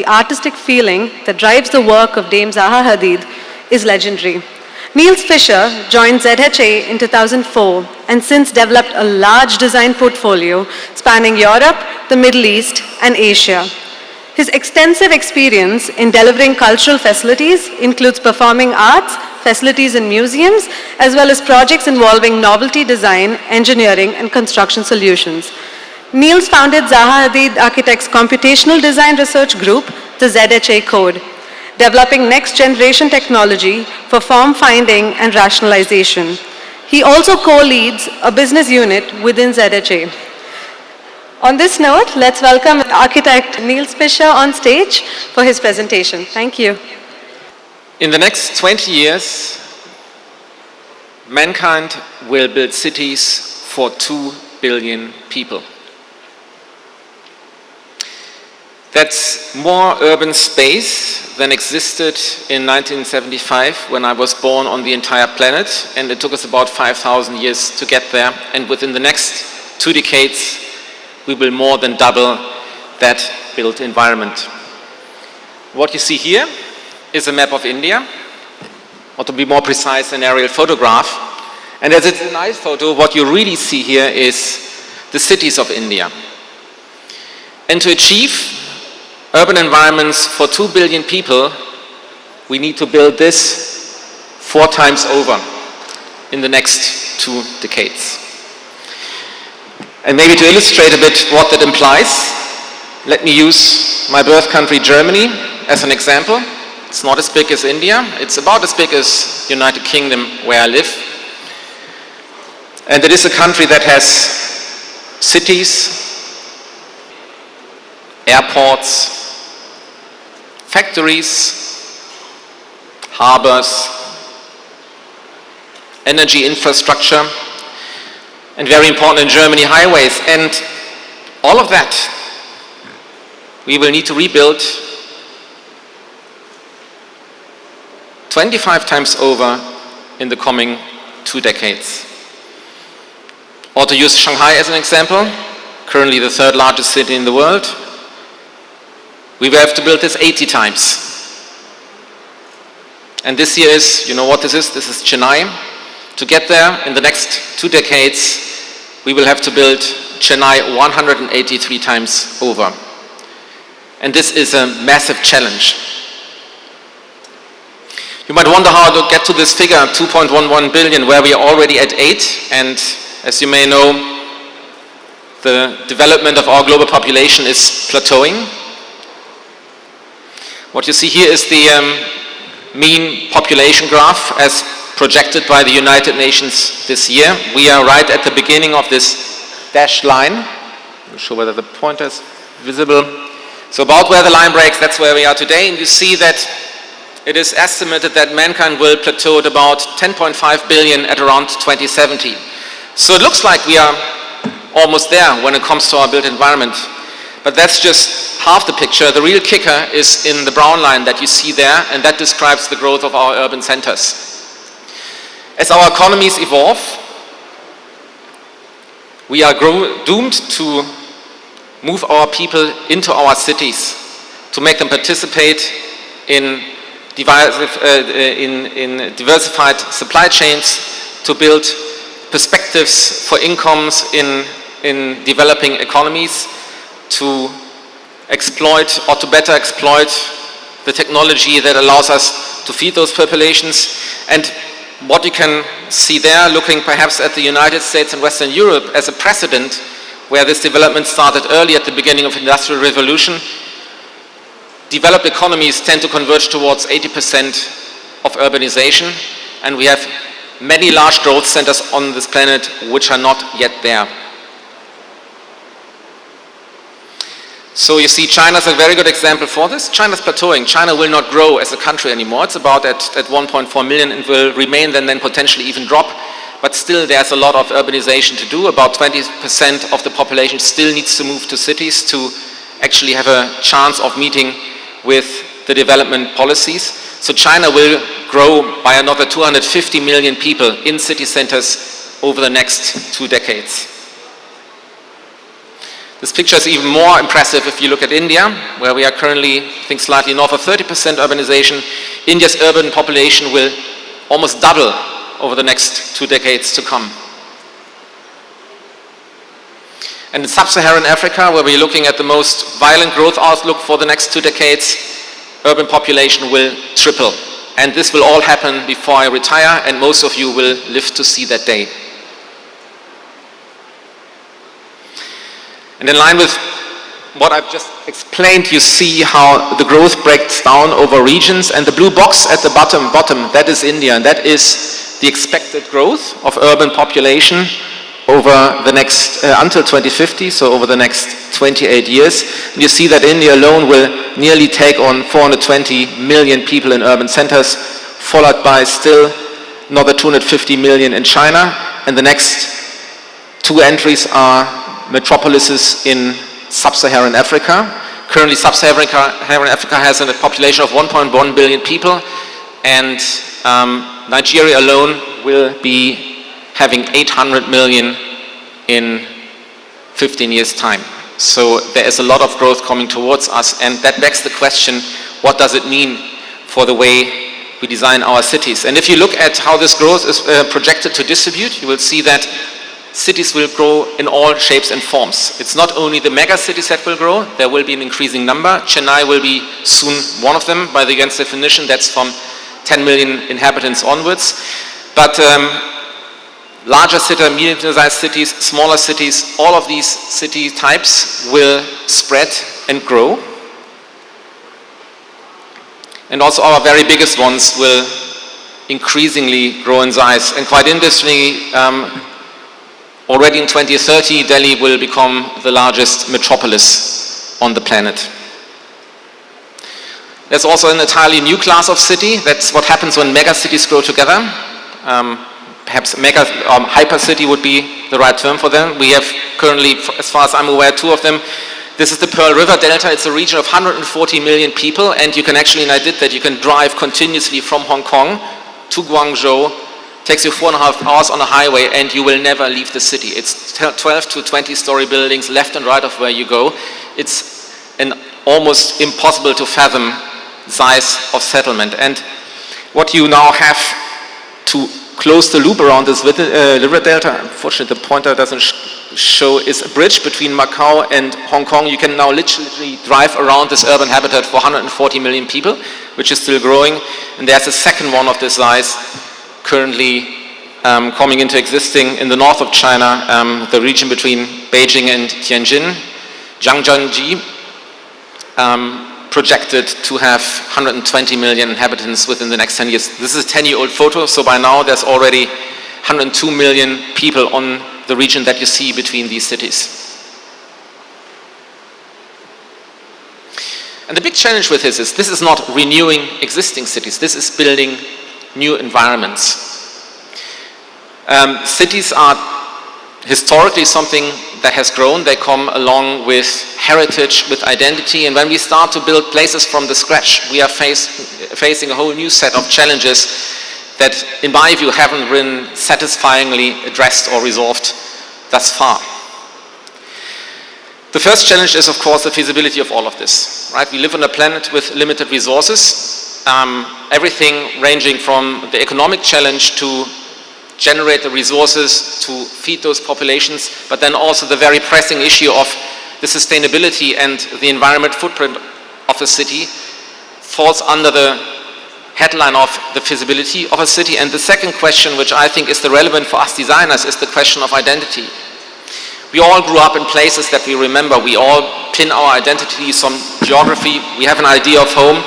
the artistic feeling that drives the work of Dame Zaha Hadid is legendary. Nils Fischer joined ZHA in 2004 and since developed a large design portfolio spanning Europe, the Middle East, and Asia. His extensive experience in delivering cultural facilities includes performing arts, facilities in museums, as well as projects involving novelty design, engineering, and construction solutions. Nils founded Zaha Hadid Architects' Computational Design Research Group, the ZHA Code, developing next-generation technology for form finding and rationalization. He also co-leads a business unit within ZHA. On this note, let's welcome architect Nils Fischer on stage for his presentation. Thank you. In the next 20 years, mankind will build cities for 2 billion people. That's more urban space than existed in 1975 when I was born on the entire planet, and it took us about 5,000 years to get there, and within the next 2 decades we will more than double that built environment. What you see here is a map of India, or to be more precise, an aerial photograph, and as it's a nice photo, what you really see here is the cities of India. And to achieve urban environments for 2 billion people, we need to build this 4 times over in the next 2 decades. And maybe to illustrate a bit what that implies, let me use my birth country Germany as an example. It's not as big as India, it's about as big as United Kingdom where I live. And it is a country that has cities, airports, factories, harbors, energy infrastructure, and very important in Germany, highways. And all of that we will need to rebuild 25 times over in the coming 2 decades. Or to use Shanghai as an example, currently the 3rd largest city in the world, we will have to build this 80 times. And this year is, you know what this is? This is Chennai. To get there in the next 2 decades, we will have to build Chennai 183 times over. And this is a massive challenge. You might wonder how to get to this figure, 2.11 billion, where we are already at 8. And as you may know, the development of our global population is plateauing. What you see here is the mean population graph as projected by the United Nations this year. We are right at the beginning of this dashed line. I'm not sure whether the pointer is visible. So about where the line breaks, that's where we are today. And you see that it is estimated that mankind will plateau at about 10.5 billion at around 2070. So it looks like we are almost there when it comes to our built environment. But that's just half the picture. The real kicker is in the brown line that you see there, and that describes the growth of our urban centers. As our economies evolve, we are doomed to move our people into our cities, to make them participate in diversified supply chains, to build perspectives for incomes in developing economies, to exploit or to better exploit the technology that allows us to feed those populations. And what you can see there, looking perhaps at the United States and Western Europe as a precedent, where this development started early at the beginning of the Industrial Revolution, developed economies tend to converge towards 80% of urbanization, and we have many large growth centers on this planet which are not yet there. So you see, China is a very good example for this. China's plateauing. China will not grow as a country anymore. It's about at 1.4 million and will remain then potentially even drop. But still there's a lot of urbanization to do. About 20% of the population still needs to move to cities to actually have a chance of meeting with the development policies. So China will grow by another 250 million people in city centers over the next 2 decades. This picture is even more impressive if you look at India, where we are currently, I think, slightly north of 30% urbanization. India's urban population will almost double over the next 2 decades to come. And in sub-Saharan Africa, where we're looking at the most violent growth outlook for the next 2 decades, urban population will triple. And this will all happen before I retire, and most of you will live to see that day. And in line with what I've just explained, you see how the growth breaks down over regions, and the blue box at the bottom, that is India, and that is the expected growth of urban population over the next, until 2050, so over the next 28 years. And you see that India alone will nearly take on 420 million people in urban centers, followed by still another 250 million in China, and the next 2 entries are metropolises in sub-Saharan Africa. Currently, sub-Saharan Africa has a population of 1.1 billion people, and Nigeria alone will be having 800 million in 15 years' time. So there is a lot of growth coming towards us, and that begs the question, what does it mean for the way we design our cities? And if you look at how this growth is projected to distribute, you will see that cities will grow in all shapes and forms. It's not only the mega cities that will grow, there will be an increasing number. Chennai will be soon one of them. By the UN's definition, that's from 10 million inhabitants onwards. But larger cities, medium-sized cities, smaller cities, all of these city types will spread and grow. And also our very biggest ones will increasingly grow in size. And quite interestingly, already in 2030, Delhi will become the largest metropolis on the planet. There's also an entirely new class of city. That's what happens when megacities grow together. Perhaps hypercity would be the right term for them. We have currently, as far as I'm aware, 2 of them. This is the Pearl River Delta. It's a region of 140 million people, and you can actually, and I did that, you can drive continuously from Hong Kong to Guangzhou. Takes you 4.5 hours on a highway, and you will never leave the city. It's 12 to 20-story buildings left and right of where you go. It's an almost impossible to fathom size of settlement. And what you now have to close the loop around this river delta, unfortunately the pointer doesn't show, is a bridge between Macau and Hong Kong. You can now literally drive around this urban habitat for 140 million people, which is still growing. And there's a second one of this size currently coming into existing in the north of China, the region between Beijing and Tianjin, Zhangjiajie, projected to have 120 million inhabitants within the next 10 years. This is a 10-year-old photo, so by now there's already 102 million people on the region that you see between these cities. And the big challenge with this is not renewing existing cities, this is building new environments. Cities are historically something that has grown. They come along with heritage, with identity, and when we start to build places from the scratch, we are facing a whole new set of challenges that, in my view, haven't been satisfyingly addressed or resolved thus far. The first challenge is, of course, the feasibility of all of this. Right? We live on a planet with limited resources, everything ranging from the economic challenge to generate the resources to feed those populations, but then also the very pressing issue of the sustainability and the environment footprint of a city falls under the headline of the feasibility of a city. And the second question, which I think is the relevant for us designers, is the question of identity. We all grew up in places that we remember. We all pin our identity, some geography. We have an idea of home.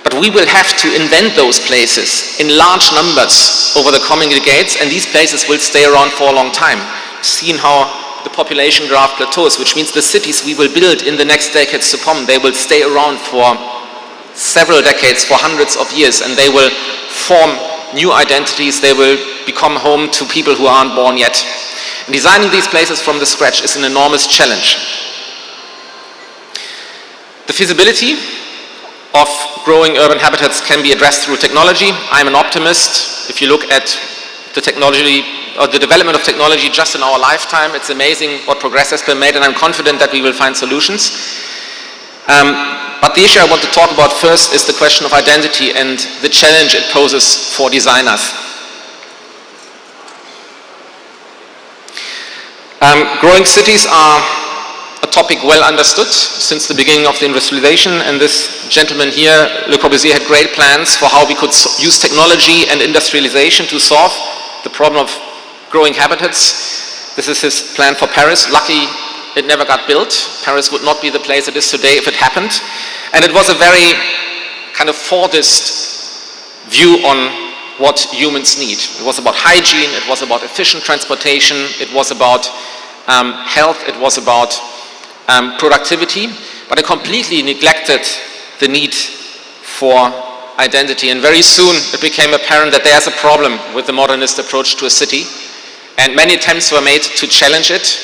But we will have to invent those places in large numbers over the coming decades, and these places will stay around for a long time. Seeing how the population graph plateaus, which means the cities we will build in the next decades to come, they will stay around for several decades, for hundreds of years, and they will form new identities. They will become home to people who aren't born yet. And designing these places from the scratch is an enormous challenge. The feasibility of growing urban habitats can be addressed through technology. I'm an optimist. If you look at the technology or the development of technology just in our lifetime. It's amazing what progress has been made, and I'm confident that we will find solutions. But the issue I want to talk about first is the question of identity and the challenge it poses for designers. Growing cities are a topic well understood since the beginning of the industrialization, and this gentleman here, Le Corbusier, had great plans for how we could use technology and industrialization to solve the problem of growing habitats. This is his plan for Paris. Lucky it never got built. Paris would not be the place it is today if it happened. And it was a very kind of Fordist view on what humans need. It was about hygiene, it was about efficient transportation, it was about health, it was about productivity, but it completely neglected the need for identity. And very soon it became apparent that there's a problem with the modernist approach to a city, and many attempts were made to challenge it,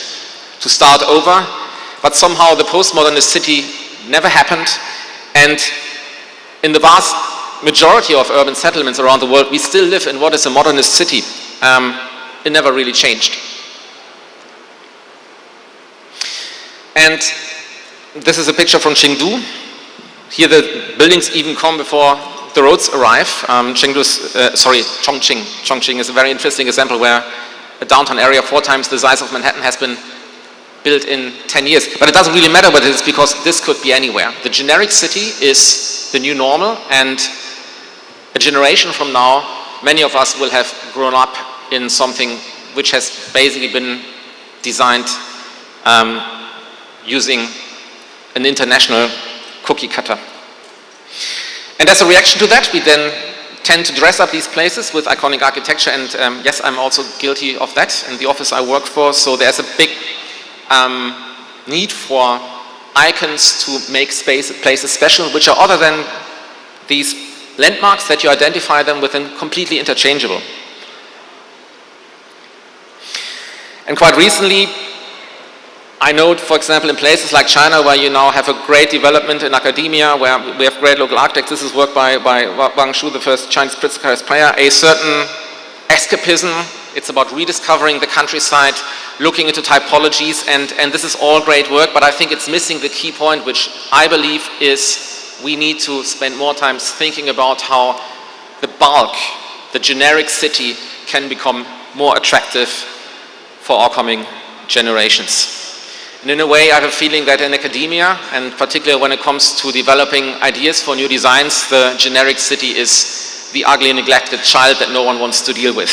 to start over, but somehow the postmodernist city never happened. And in the vast majority of urban settlements around the world, we still live in what is a modernist city. It never really changed. And this is a picture from Chengdu. Here the buildings even come before the roads arrive. Chongqing. Chongqing is a very interesting example where a downtown area 4 times the size of Manhattan has been built in 10 years. But it doesn't really matter what it is, because this could be anywhere. The generic city is the new normal, and a generation from now, many of us will have grown up in something which has basically been designed using an international cookie cutter. And as a reaction to that, we then tend to dress up these places with iconic architecture, and yes, I'm also guilty of that in the office I work for. So there's a big need for icons to make places special, which are other than these landmarks that you identify them with, and completely interchangeable. And quite recently, I note, for example, in places like China, where you now have a great development in academia, where we have great local architects. This is work by Wang Shu, the first Chinese Pritzker player. A certain escapism. It's about rediscovering the countryside, looking into typologies, and this is all great work, but I think it's missing the key point, which I believe is we need to spend more time thinking about how the bulk, the generic city, can become more attractive for our coming generations. And in a way, I have a feeling that in academia, and particularly when it comes to developing ideas for new designs, the generic city is the ugly, neglected child that no one wants to deal with.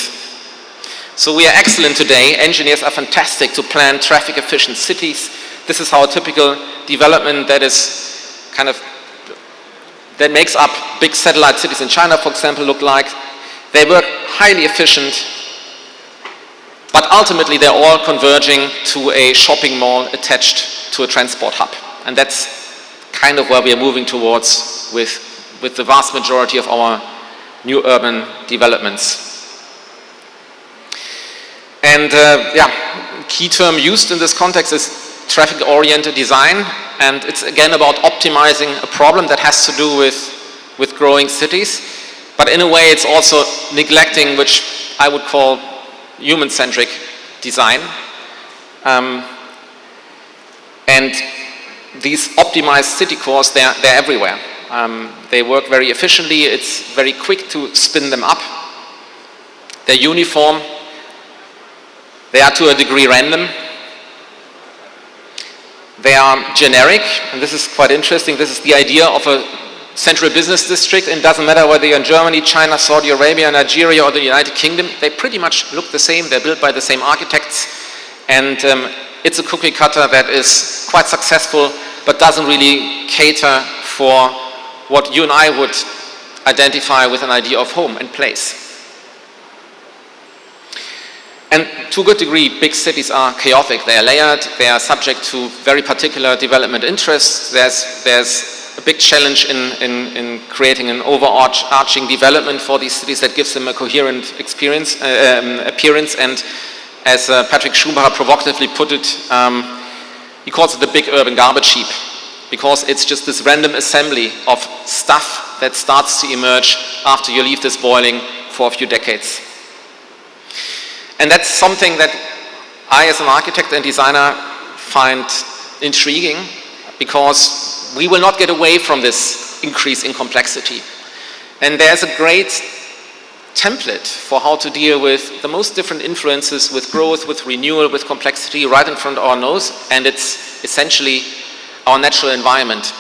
So we are excellent today. Engineers are fantastic to plan traffic-efficient cities. This is how a typical development that makes up big satellite cities in China, for example, look like. They work highly efficient, but ultimately they're all converging to a shopping mall attached to a transport hub. And that's kind of where we are moving towards with the vast majority of our new urban developments. And key term used in this context is traffic-oriented design, and it's again about optimizing a problem that has to do with growing cities, but in a way it's also neglecting, which I would call human-centric design. And these optimized city cores, they're everywhere. They work very efficiently, it's very quick to spin them up. They're uniform. They are to a degree random. They are generic, and this is quite interesting. This is the idea of a central business district, and it doesn't matter whether you're in Germany, China, Saudi Arabia, Nigeria, or the United Kingdom. They pretty much look the same. They're built by the same architects, and it's a cookie cutter that is quite successful, but doesn't really cater for what you and I would identify with an idea of home and place. And to a good degree, big cities are chaotic. They are layered. They are subject to very particular development interests. There's a big challenge in creating an overarching development for these cities that gives them a coherent appearance. And as Patrick Schumacher provocatively put it, he calls it the big urban garbage heap, because it's just this random assembly of stuff that starts to emerge after you leave this boiling for a few decades. And that's something that I, as an architect and designer, find intriguing, because we will not get away from this increase in complexity. And there's a great template for how to deal with the most different influences, with growth, with renewal, with complexity, right in front of our nose, and it's essentially our natural environment.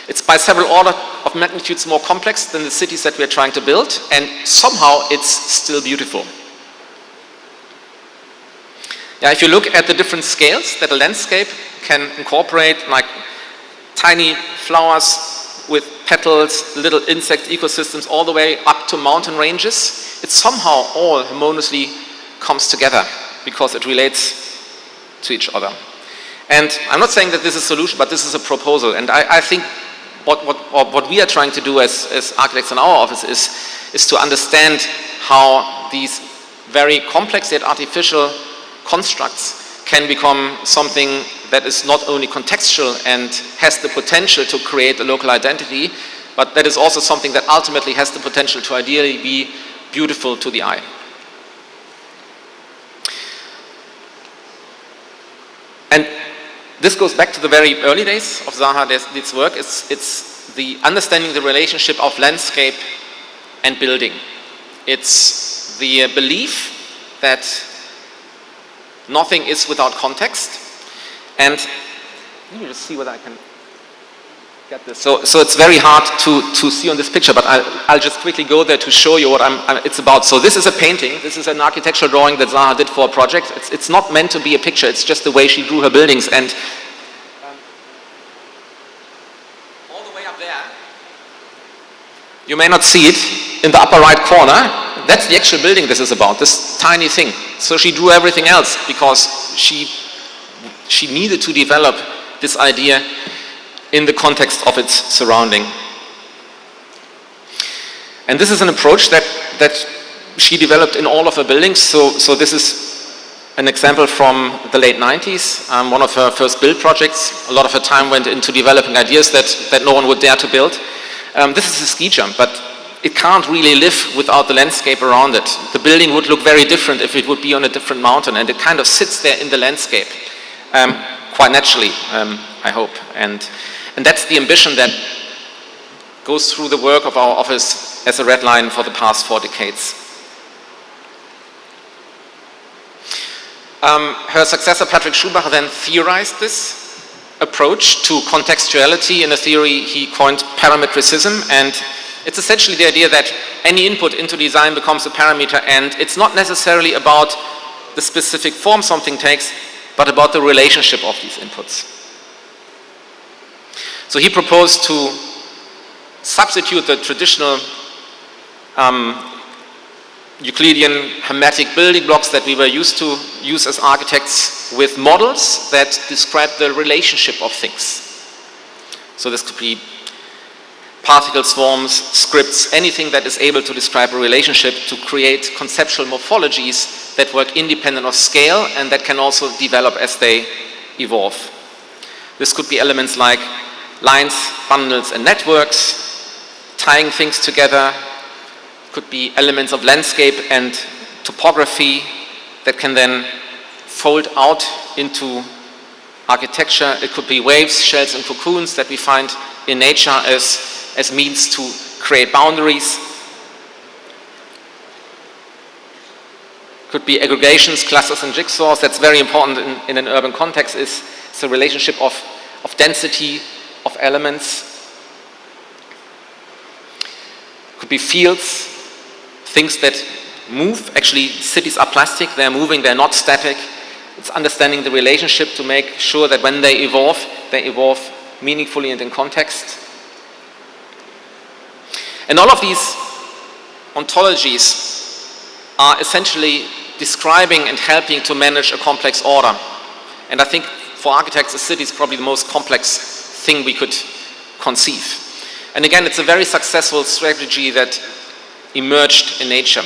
It's by several order of magnitudes more complex than the cities that we're trying to build, and somehow it's still beautiful. Yeah, if you look at the different scales that a landscape can incorporate, like tiny flowers with petals, little insect ecosystems, all the way up to mountain ranges, it somehow all harmoniously comes together because it relates to each other. And I'm not saying that this is a solution, but this is a proposal. And I think what we are trying to do as architects in our office is to understand how these very complex yet artificial constructs can become something that is not only contextual and has the potential to create a local identity, but that is also something that ultimately has the potential to ideally be beautiful to the eye. And this goes back to the very early days of Zahad's work. It's the understanding the relationship of landscape and building. It's the belief that nothing is without context. And let me just see whether I can get this. So it's very hard to see on this picture, but I'll just quickly go there to show you what it's about. So this is a painting. This is an architectural drawing that Zaha did for a project. It's not meant to be a picture. It's just the way she drew her buildings. And all the way up there, you may not see it, in the upper right corner, that's the actual building this is about, this tiny thing. So she drew everything else because she needed to develop this idea in the context of its surrounding. And this is an approach that she developed in all of her buildings. So this is an example from the late 90s, one of her first build projects. A lot of her time went into developing ideas that no one would dare to build. This is a ski jump, but it can't really live without the landscape around it. The building would look very different if it would be on a different mountain, and it kind of sits there in the landscape, quite naturally, I hope. And that's the ambition that goes through the work of our office as a red line for the past 4 decades. Her successor, Patrick Schumacher, then theorized this approach to contextuality in a theory he coined parametricism, and it's essentially the idea that any input into design becomes a parameter, and it's not necessarily about the specific form something takes, but about the relationship of these inputs. So he proposed to substitute the traditional Euclidean hermetic building blocks that we were used to use as architects with models that describe the relationship of things. So this could be particle swarms, scripts, anything that is able to describe a relationship to create conceptual morphologies that work independent of scale and that can also develop as they evolve. This could be elements like lines, bundles, and networks, tying things together. Could be elements of landscape and topography that can then fold out into architecture. It could be waves, shells, and cocoons that we find in nature as means to create boundaries. Could be aggregations, clusters, and jigsaws. That's very important in an urban context, is the relationship of density of elements. Could be fields, things that move. Actually, cities are plastic, they're moving, they're not static. It's understanding the relationship to make sure that when they evolve meaningfully and in context. And all of these ontologies are essentially describing and helping to manage a complex order. And I think for architects, a city is probably the most complex thing we could conceive. And again, it's a very successful strategy that emerged in nature.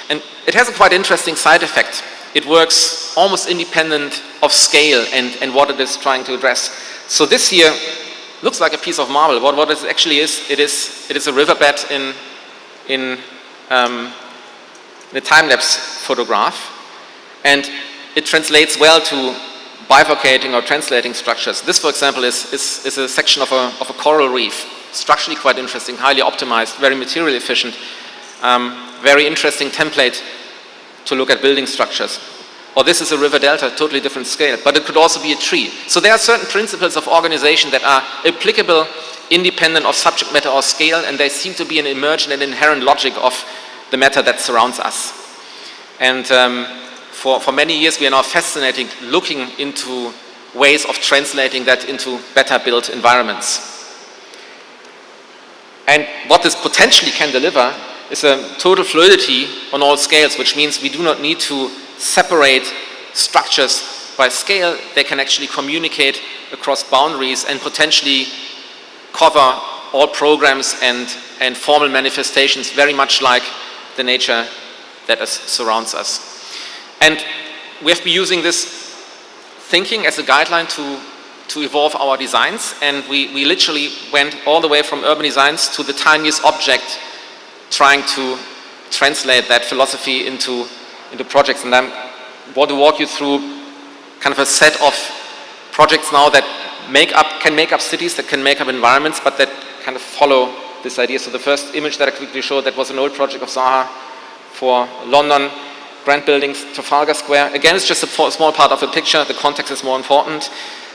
And it has a quite interesting side effect. It works almost independent of scale and what it is trying to address. So this here looks like a piece of marble. What it actually is, it is a riverbed in a time-lapse photograph. And it translates well to bifurcating or translating structures. This, for example, is a section of a coral reef, structurally quite interesting, highly optimized, very material efficient, very interesting template to look at building structures. Or this is a river delta, totally different scale, but it could also be a tree. So there are certain principles of organization that are applicable independent of subject matter or scale, and they seem to be an emergent and inherent logic of the matter that surrounds us. And for many years we are now fascinated looking into ways of translating that into better built environments. And what this potentially can deliver is a total fluidity on all scales, which means we do not need to separate structures by scale. They can actually communicate across boundaries and potentially cover all programs and formal manifestations, very much like the nature that surrounds us. And we have been using this thinking as a guideline to evolve our designs, and we literally went all the way from urban designs to the tiniest object, trying to translate that philosophy into projects. And I want to walk you through kind of a set of projects now that can make up cities, that can make up environments, but that kind of follow this idea. So the first image that I quickly showed, that was an old project of Zaha for London, Grand Buildings, Trafalgar Square. Again, it's just a small part of the picture, the context is more important.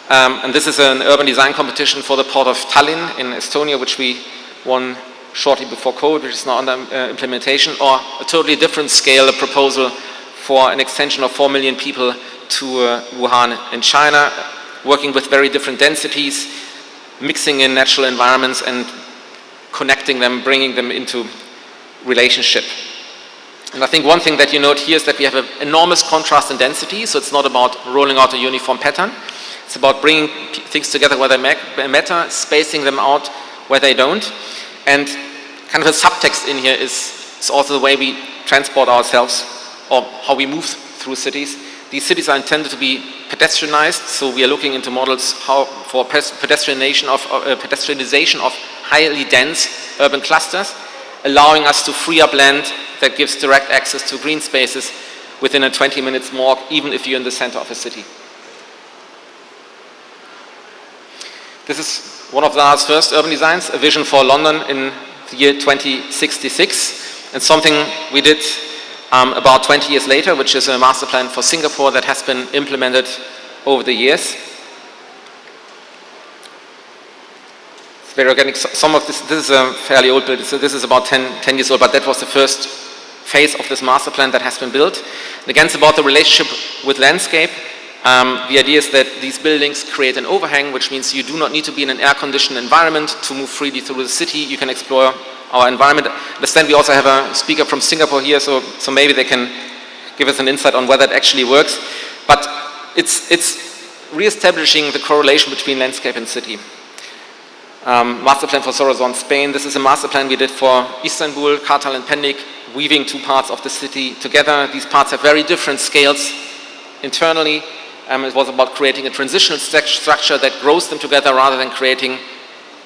And this is an urban design competition for the port of Tallinn in Estonia, which we won shortly before COVID, which is now under implementation, or a totally different scale, a proposal for an extension of 4 million people to Wuhan in China, working with very different densities, mixing in natural environments and connecting them, bringing them into relationship. And I think one thing that you note here is that we have an enormous contrast in density, so it's not about rolling out a uniform pattern. It's about bringing things together where they matter, spacing them out where they don't. And kind of a subtext in here is also the way we transport ourselves or how we move through cities. These cities are intended to be pedestrianized, so we are looking into models for pedestrianization of highly dense urban clusters, allowing us to free up land that gives direct access to green spaces within a 20 minutes walk, even if you're in the center of a city. This is one of Zaha's first urban designs, a vision for London in the year 2066, and something we did about 20 years later, which is a master plan for Singapore that has been implemented over the years. It's very organic. Some of this is a fairly old building, so this is about 10 years old, but that was the first phase of this master plan that has been built. And again, it's about the relationship with landscape. The idea is that these buildings create an overhang, which means you do not need to be in an air-conditioned environment to move freely through the city. You can explore our environment. Understand we also have a speaker from Singapore here, so maybe they can give us an insight on whether it actually works. But it's re-establishing the correlation between landscape and city. Master plan for Sorozon, Spain. This is a master plan we did for Istanbul, Kartal and Pendik, weaving two parts of the city together. These parts have very different scales internally. It was about creating a transitional structure that grows them together rather than creating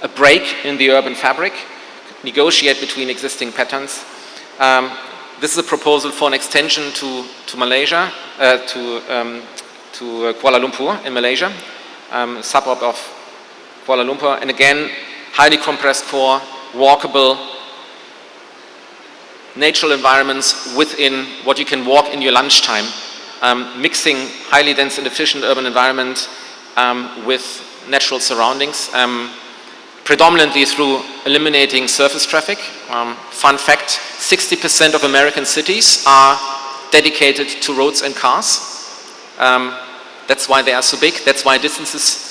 a break in the urban fabric, negotiate between existing patterns. This is a proposal for an extension to Malaysia, to Kuala Lumpur in Malaysia, a suburb of Kuala Lumpur, and again, highly compressed core, walkable, natural environments within what you can walk in your lunchtime. Mixing highly dense and efficient urban environment with natural surroundings, predominantly through eliminating surface traffic. Fun fact, 60% of American cities are dedicated to roads and cars. That's why they are so big, that's why distances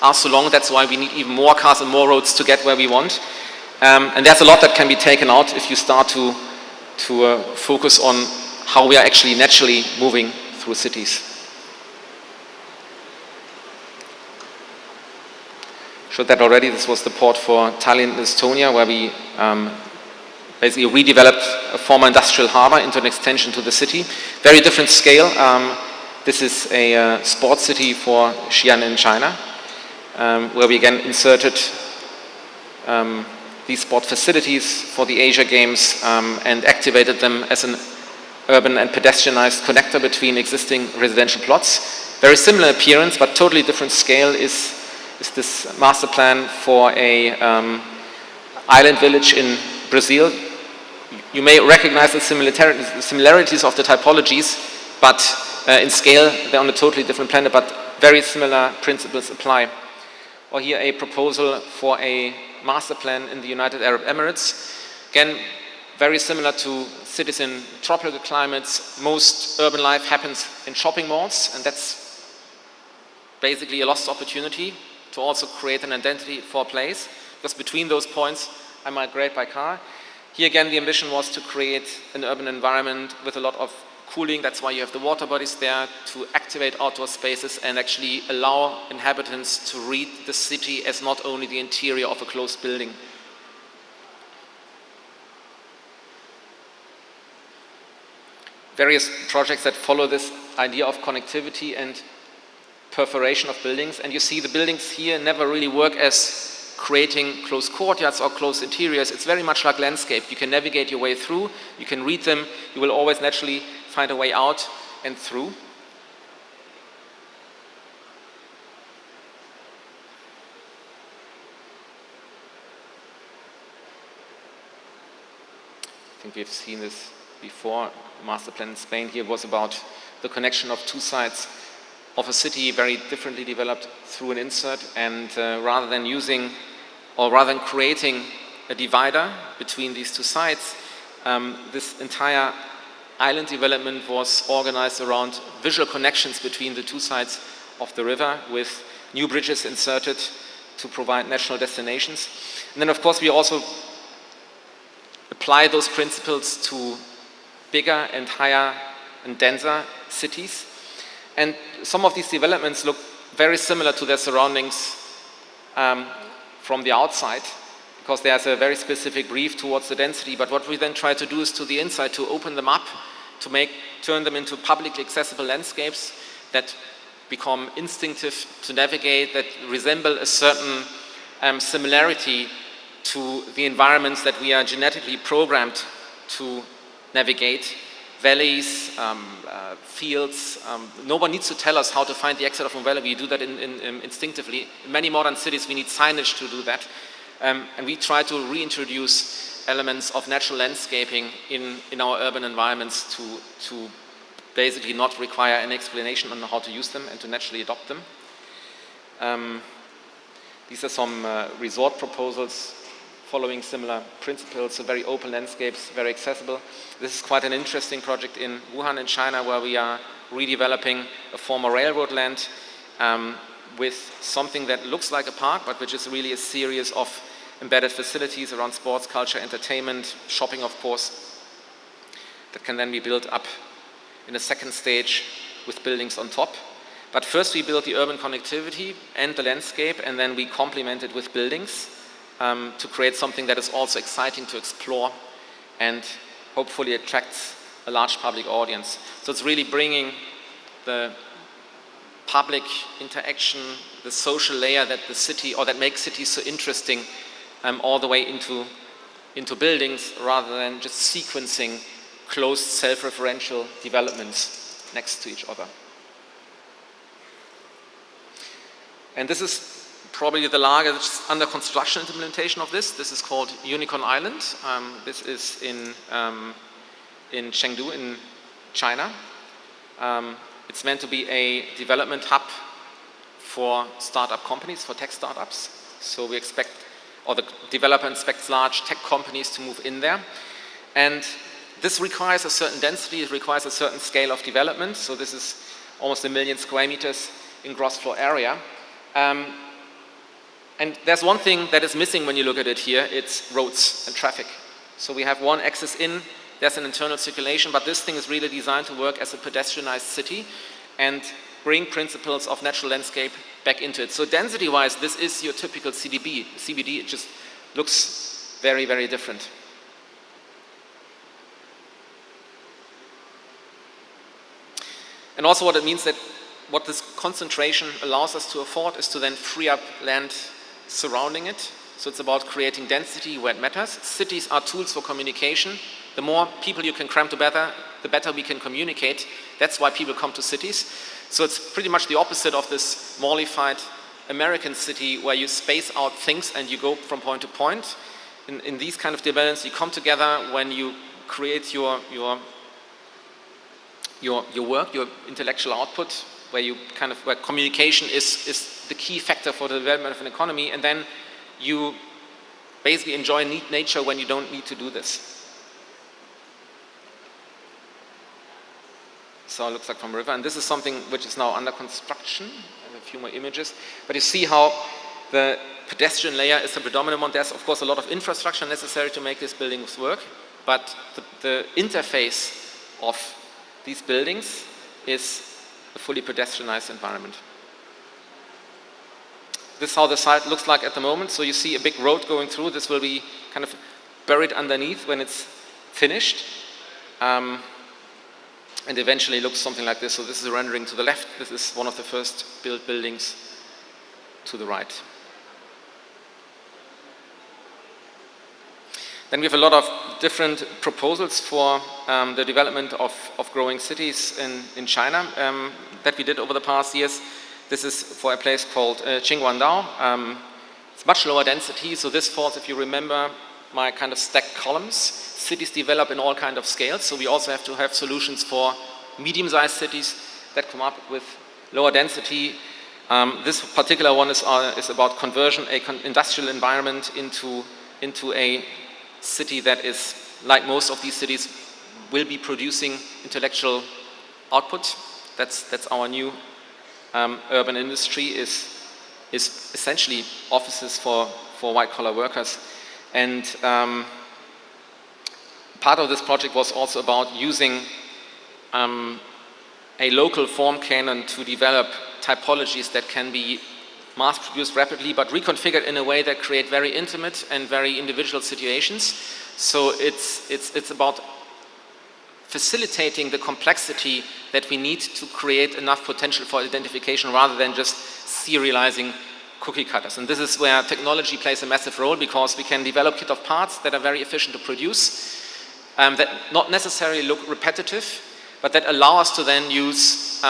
are so long, that's why we need even more cars and more roads to get where we want. And there's a lot that can be taken out if you start to focus on how we are actually naturally moving through cities. Showed that already. This was the port for Tallinn, Estonia, where we basically redeveloped a former industrial harbor into an extension to the city. Very different scale. This is a sports city for Xi'an in China, where we again inserted these sport facilities for the Asia Games and activated them as an urban and pedestrianized connector between existing residential plots. Very similar appearance, but totally different scale is this master plan for a island village in Brazil. You may recognize the similarities of the typologies, but in scale they're on a totally different planet, but very similar principles apply. Or here a proposal for a master plan in the United Arab Emirates. Again, very similar to cities in tropical climates. Most urban life happens in shopping malls, and that's basically a lost opportunity to also create an identity for a place, because between those points I migrate by car. Here again the ambition was to create an urban environment with a lot of cooling. That's why you have the water bodies there, to activate outdoor spaces and actually allow inhabitants to read the city as not only the interior of a closed building. Various projects that follow this idea of connectivity and perforation of buildings, and you see the buildings here never really work as creating closed courtyards or closed interiors. It's very much like landscape. You can navigate your way through, you can read them, you will always naturally find a way out and through. I think we've seen this before. Master plan in Spain here was about the connection of two sides of a city, very differently developed through an insert, and rather than creating a divider between these two sides, this entire island development was organized around visual connections between the two sides of the river, with new bridges inserted to provide national destinations. And then of course we also apply those principles to bigger and higher and denser cities. And some of these developments look very similar to their surroundings from the outside, because there's a very specific brief towards the density. But what we then try to do is to the inside to open them up, to turn them into publicly accessible landscapes that become instinctive to navigate, that resemble a certain similarity to the environments that we are genetically programmed to navigate. Valleys, fields. No one needs to tell us how to find the exit of a valley. We do that instinctively. In many modern cities, we need signage to do that. And we try to reintroduce elements of natural landscaping in our urban environments to basically not require an explanation on how to use them and to naturally adopt them. These are some resort proposals following similar principles, so very open landscapes, very accessible. This is quite an interesting project in Wuhan in China, where we are redeveloping a former railroad land with something that looks like a park, but which is really a series of embedded facilities around sports, culture, entertainment, shopping of course, that can then be built up in a second stage with buildings on top. But first we build the urban connectivity and the landscape, and then we complement it with buildings to create something that is also exciting to explore and hopefully attracts a large public audience. So it's really bringing the public interaction, the social layer that the city, or that makes cities so interesting, all the way into buildings, rather than just sequencing closed self-referential developments next to each other. And this is probably the largest under construction implementation of this. This is called Unicorn Island. This is in Chengdu in China. It's meant to be a development hub for startup companies, for tech startups. So we expect, or the developer expects large tech companies to move in there. And this requires a certain density, it requires a certain scale of development. So this is almost 1 million square meters in gross floor area. And there's one thing that is missing when you look at it here, it's roads and traffic. So we have one axis in, there's an internal circulation, but this thing is really designed to work as a pedestrianized city and bring principles of natural landscape back into it. So density-wise, this is your typical CBD, it just looks very, very different. And also what it means that what this concentration allows us to afford is to then free up land surrounding it. So it's about creating density where it matters. Cities are tools for communication, The more people you can cram together, the better we can communicate. That's why people come to cities. So it's pretty much the opposite of this mallified American city where you space out things and you go from point to point. In these kind of developments, you come together when you create your work, your intellectual output, where communication is the key factor for the development of an economy, and then you basically enjoy nature when you don't need to do this. So it looks like from a river, and this is something which is now under construction. I have a few more images, but you see how the pedestrian layer is the predominant one. There's of course a lot of infrastructure necessary to make these buildings work, but the interface of these buildings is a fully pedestrianized environment. This is how the site looks like at the moment. So you see a big road going through. This will be kind of buried underneath when it's finished. And eventually looks something like this. So this is a rendering to the left. This is one of the first built buildings to the right. Then we have a lot of different proposals for the development of growing cities in China that we did over the past years. This is for a place called Qingguandao. It's much lower density, so this falls, if you remember, my kind of stacked columns. Cities develop in all kinds of scales, so we also have to have solutions for medium-sized cities that come up with lower density. This particular one is about conversion, an industrial environment into a city that is, like most of these cities, will be producing intellectual output. That's our new urban industry, is essentially offices for white-collar workers. And part of this project was also about using a local form canon to develop typologies that can be mass-produced rapidly, but reconfigured in a way that create very intimate and very individual situations. So it's about facilitating the complexity that we need to create enough potential for identification rather than just serializing cookie cutters. And this is where technology plays a massive role, because we can develop kit of parts that are very efficient to produce, that not necessarily look repetitive, but that allow us to then use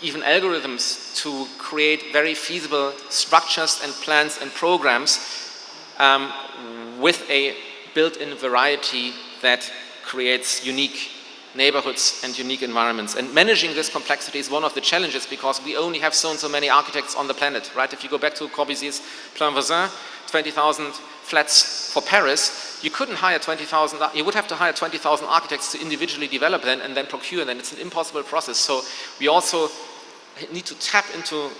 even algorithms to create very feasible structures and plans and programs with a built-in variety that creates unique neighborhoods and unique environments. And managing this complexity is one of the challenges, because we only have so and so many architects on the planet, right? If you go back to Corbusier's Plan Voisin, 20,000 flats for Paris, you couldn't hire 20,000, you would have to hire 20,000 architects to individually develop them and then procure them. It's an impossible process. So we also need to tap into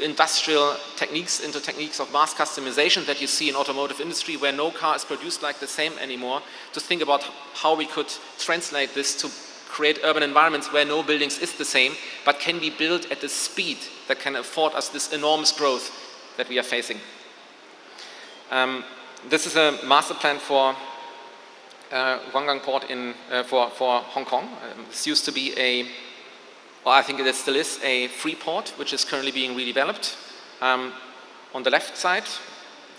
industrial techniques, into techniques of mass customization that you see in automotive industry, where no car is produced like the same anymore, to think about how we could translate this to create urban environments where no buildings is the same, but can be built at the speed that can afford us this enormous growth that we are facing. This is a master plan for Guanggang Port for Hong Kong. This used to be I think it still is a free port, which is currently being redeveloped. On the left side,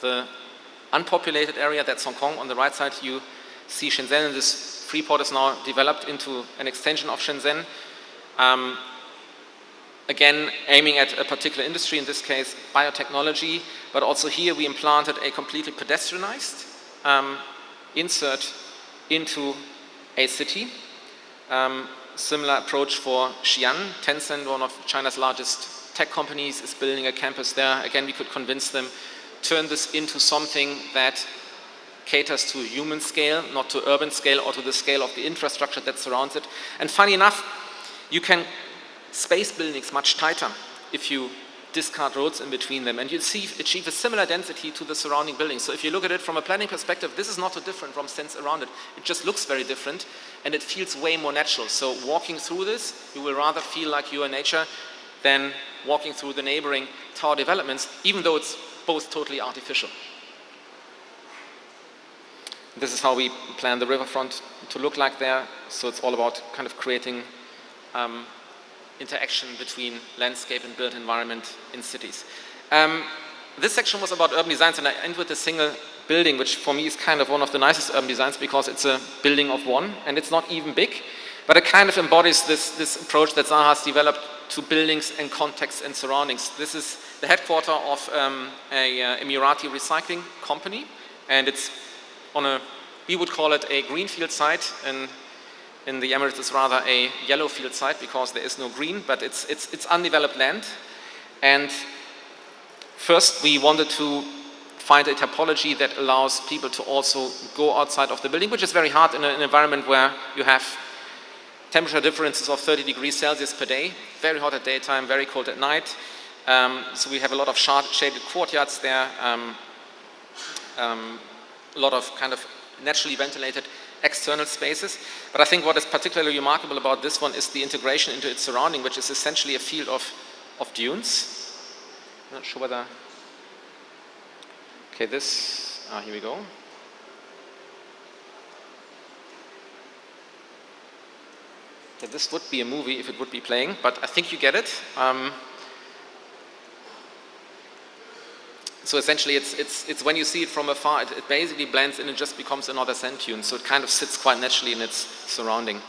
the unpopulated area, that's Hong Kong. On the right side, you see Shenzhen, and this free port is now developed into an extension of Shenzhen. Again, aiming at a particular industry, in this case, biotechnology, but also here we implanted a completely pedestrianized insert into a city. Similar approach for Xi'an. Tencent, one of China's largest tech companies, is building a campus there. Again, we could convince them, turn this into something that caters to human scale, not to urban scale or to the scale of the infrastructure that surrounds it. And funny enough, you can space buildings much tighter if you discard roads in between them, and you achieve a similar density to the surrounding buildings. So if you look at it from a planning perspective, this is not so different from sense around it. It just looks very different, and it feels way more natural. So walking through this, you will rather feel like you are in nature than walking through the neighboring tower developments, even though it's both totally artificial. This is how we plan the riverfront to look like there. So it's all about kind of creating interaction between landscape and built environment in cities. This section was about urban designs, and I end with a single building, which for me is kind of one of the nicest urban designs because it's a building of one and it's not even big, but it kind of embodies this approach that Zaha has developed to buildings and context and surroundings. This is the headquarter of a Emirati recycling company, and it's on a, we would call it a greenfield site, and in the Emirates it's rather a yellow field site because there is no green, but it's undeveloped land. And first we wanted to find a typology that allows people to also go outside of the building, which is very hard in an environment where you have temperature differences of 30 degrees Celsius per day, very hot at daytime, very cold at night. So we have a lot of shaded courtyards there, a lot of kind of naturally ventilated external spaces. But I think what is particularly remarkable about this one is the integration into its surrounding, which is essentially a field of dunes. I'm not sure whether, okay, this, here we go. Okay, this would be a movie if it would be playing, but I think you get it. So essentially, it's when you see it from afar, it basically blends in and just becomes another sand dune. So it kind of sits quite naturally in its surrounding.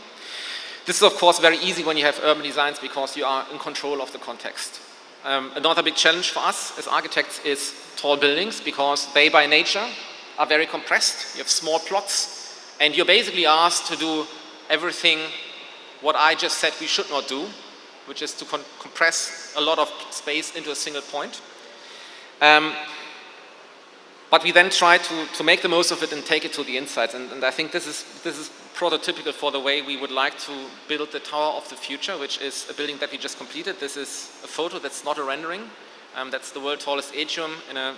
This is, of course, very easy when you have urban designs because you are in control of the context. Another big challenge for us as architects is tall buildings because they, by nature, are very compressed. You have small plots, and you're basically asked to do everything what I just said we should not do, which is to compress a lot of space into a single point. But we then try to make the most of it and take it to the insides. And I think this is prototypical for the way we would like to build the Tower of the Future, which is a building that we just completed. This is a photo that's not a rendering. That's the world's tallest atrium in a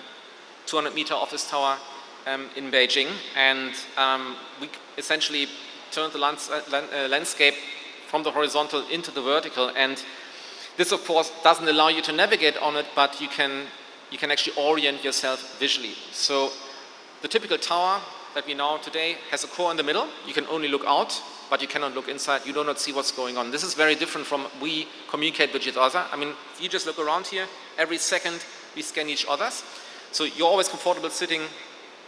200-meter office tower in Beijing. And we essentially turned the landscape from the horizontal into the vertical. And this, of course, doesn't allow you to navigate on it, but you can actually orient yourself visually. So the typical tower that we know today has a core in the middle. You can only look out, but you cannot look inside. You do not see what's going on. This is very different from we communicate with each other. I mean, if you just look around here, every second we scan each other's. So you're always comfortable sitting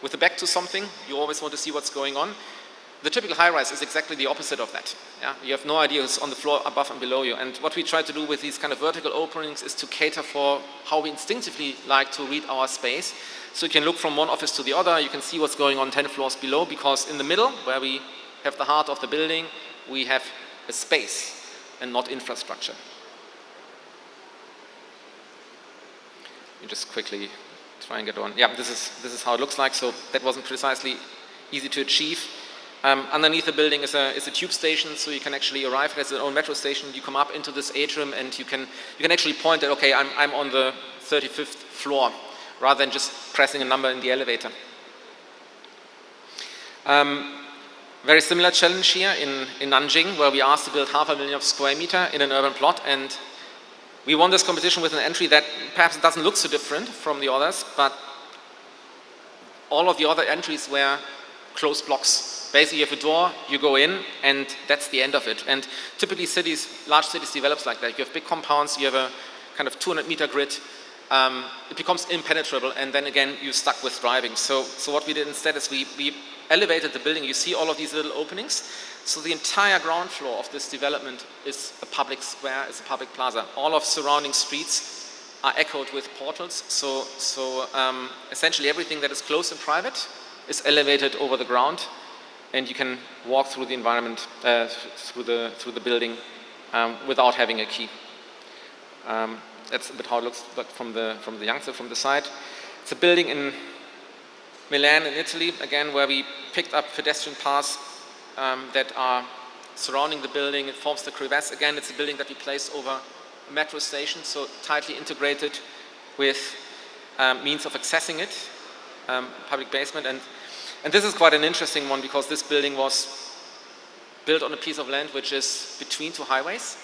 with the back to something. You always want to see what's going on. The typical high-rise is exactly the opposite of that. Yeah? You have no idea who's on the floor above and below you. And what we try to do with these kind of vertical openings is to cater for how we instinctively like to read our space. So you can look from one office to the other. You can see what's going on 10 floors below, because in the middle, where we have the heart of the building, we have a space and not infrastructure. You just quickly try and get on. Yeah, this is how it looks like. So that wasn't precisely easy to achieve. Underneath the building is a tube station, so you can actually arrive. It has its own metro station. You come up into this atrium, and you can actually point at, okay, I'm on the 35th floor, rather than just pressing a number in the elevator. Very similar challenge here in Nanjing, where we asked to build 500,000 square meter in an urban plot, and we won this competition with an entry that perhaps doesn't look so different from the others, but all of the other entries were closed blocks. Basically, you have a door, you go in, and that's the end of it. And typically large cities develops like that. You have big compounds, you have a kind of 200-meter grid. It becomes impenetrable, and then again, you're stuck with driving. So what we did instead is we elevated the building. You see all of these little openings. So the entire ground floor of this development is a public square, is a public plaza. All of surrounding streets are echoed with portals. So essentially everything that is closed and private is elevated over the ground. And you can walk through the environment, through the building, without having a key. That's a bit how it looks like from the youngster from the side. It's a building in Milan, in Italy, again, where we picked up pedestrian paths that are surrounding the building. It forms the crevasse. Again, it's a building that we placed over a metro station, so tightly integrated with means of accessing it, public basement. And this is quite an interesting one, because this building was built on a piece of land which is between two highways.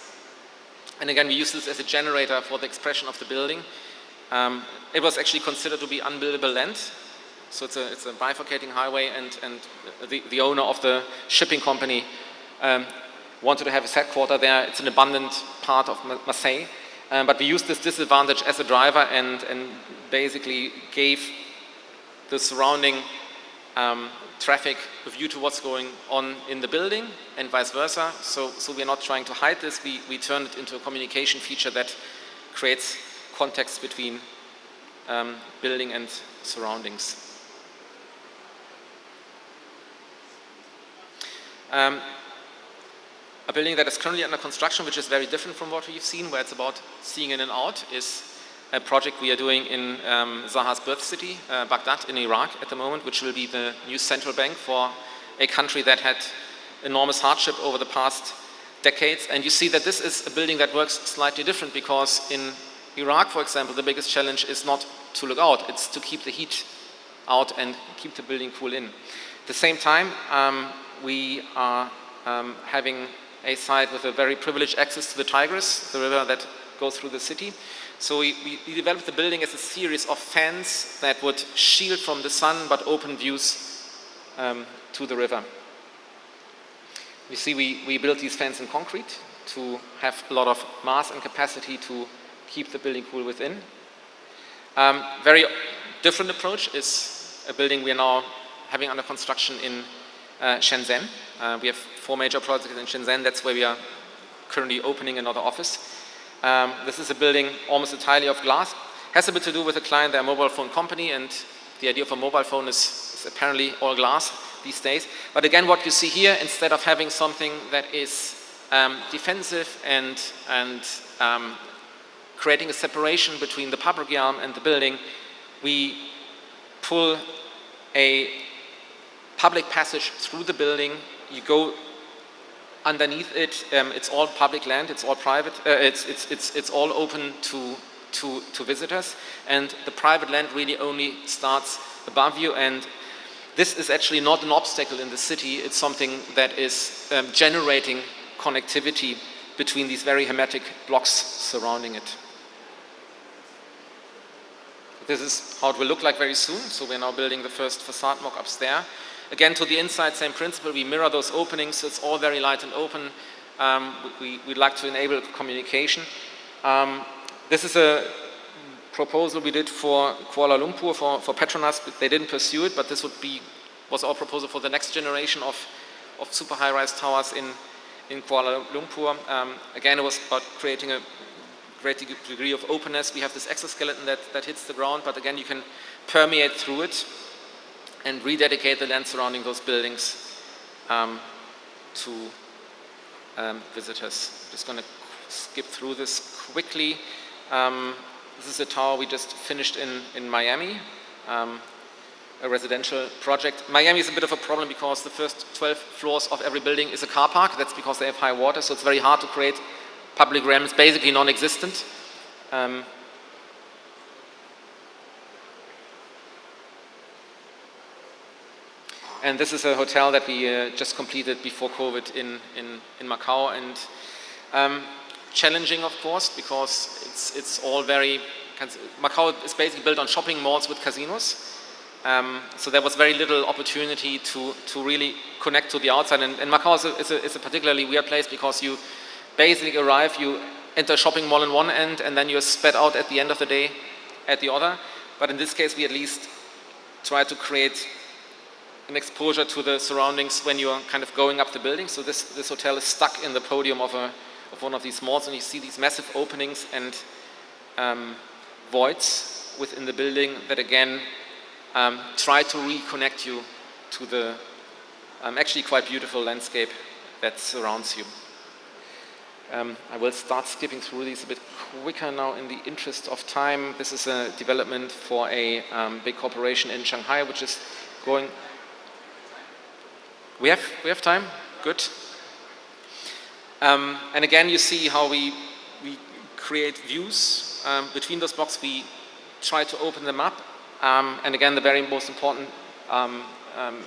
And again, we use this as a generator for the expression of the building. It was actually considered to be unbuildable land. So it's a bifurcating highway, and the owner of the shipping company wanted to have his headquarters there. It's an abundant part of Marseille. But we used this disadvantage as a driver and basically gave the surrounding traffic a view to what's going on in the building and vice versa. So we're not trying to hide this. We turn it into a communication feature that creates context between building and surroundings. A building that is currently under construction, which is very different from what we've seen, where it's about seeing in and out, is a project we are doing in Zaha's birth city, Baghdad in Iraq at the moment, which will be the new central bank for a country that had enormous hardship over the past decades. And you see that this is a building that works slightly different, because in Iraq, for example, the biggest challenge is not to look out, it's to keep the heat out and keep the building cool in. At the same time, we are having a site with a very privileged access to the Tigris, the river that goes through the city. So we developed the building as a series of fans that would shield from the sun but open views to the river. You see, we built these fans in concrete to have a lot of mass and capacity to keep the building cool within. Very different approach is a building we are now having under construction in Shenzhen. We have 4 major projects in Shenzhen. That's where we are currently opening another office. This is a building almost entirely of glass. Has a bit to do with a client, they're a mobile phone company, and the idea of a mobile phone is apparently all glass these days. But again, what you see here, instead of having something that is defensive and creating a separation between the public realm and the building, we pull a public passage through the building. You go underneath it. It's all public land. It's all private. It's all open to visitors. And the private land really only starts above you. And this is actually not an obstacle in the city. It's something that is generating connectivity between these very hermetic blocks surrounding it. This is how it will look like very soon. So we're now building the first facade mock-ups there. Again, to the inside, same principle. We mirror those openings, so it's all very light and open. We'd like to enable communication. This is a proposal we did for Kuala Lumpur, for Petronas. They didn't pursue it, but this was our proposal for the next generation of super high-rise towers in Kuala Lumpur. Again, it was about creating a great degree of openness. We have this exoskeleton that hits the ground, but again, you can permeate through it and rededicate the land surrounding those buildings to visitors. I'm just going to skip through this quickly. This is a tower we just finished in Miami, a residential project. Miami is a bit of a problem because the first 12 floors of every building is a car park. That's because they have high water, so it's very hard to create public realms, basically non-existent. And this is a hotel that we just completed before COVID in Macau, and challenging, of course, because it's all very. Macau is basically built on shopping malls with casinos, so there was very little opportunity to really connect to the outside. And Macau is a particularly weird place because you basically arrive, you enter a shopping mall on one end, and then you're sped out at the end of the day at the other. But in this case, we at least try to create an exposure to the surroundings when you're kind of going up the building. So this hotel is stuck in the podium of one of these malls, and you see these massive openings and voids within the building that again try to reconnect you to the actually quite beautiful landscape that surrounds you. I will start skipping through these a bit quicker now in the interest of time. This is a development for a big corporation in Shanghai, which is going. We have time? Good. And again, you see how we create views between those blocks. We try to open them up. And again, the very most important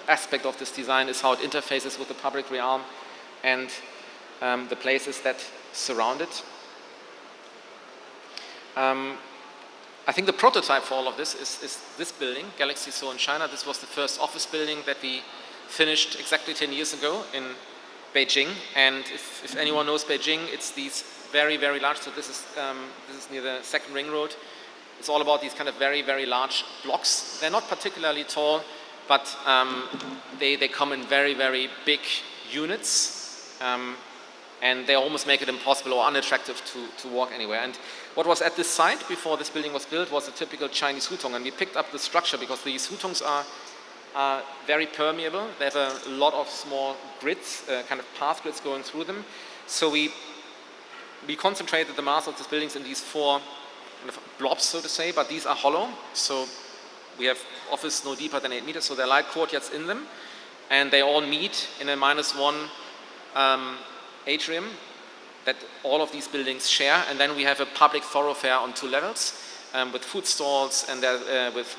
aspect of this design is how it interfaces with the public realm and the places that surround it. I think the prototype for all of this is this building, Galaxy Zoo in China. This was the first office building that we finished exactly 10 years ago in Beijing. And if anyone knows Beijing, it's these very, very large, so this is near the second ring road. It's all about these kind of very, very large blocks. They're not particularly tall, but they come in very, very big units, and they almost make it impossible or unattractive to walk anywhere. And what was at this site before this building was built was a typical Chinese hutong, and we picked up the structure because these hutongs are very permeable. They have a lot of small grids, kind of path grids going through them. So we concentrated the mass of these buildings in these four kind of blobs, so to say, but these are hollow. So we have office no deeper than 8 meters, so there are light courtyards in them, and they all meet in a -1 atrium that all of these buildings share. And then we have a public thoroughfare on 2 levels with food stalls and with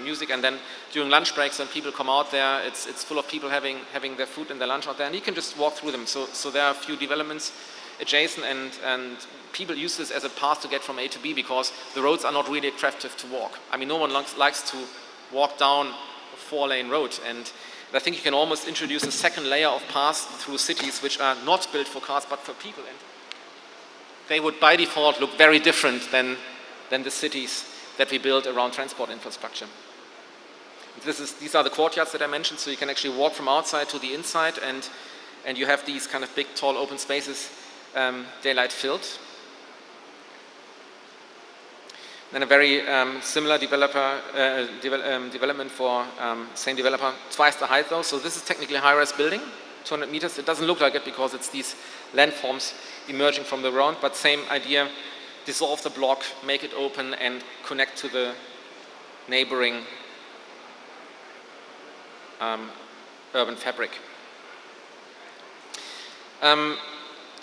music. And then during lunch breaks, when people come out there, it's full of people having their food and their lunch out there, and you can just walk through them. So there are a few developments adjacent, and people use this as a path to get from A to B because the roads are not really attractive to walk. I mean, no one likes to walk down a 4-lane road, and I think you can almost introduce a second layer of paths through cities which are not built for cars but for people, and they would by default look very different than the cities that we build around transport infrastructure. These are the courtyards that I mentioned, so you can actually walk from outside to the inside, and you have these kind of big, tall, open spaces, daylight filled. Then a very similar development for same developer, twice the height though. So this is technically a high-rise building, 200 meters. It doesn't look like it because it's these landforms emerging from the ground, but same idea, dissolve the block, make it open, and connect to the neighboring urban fabric.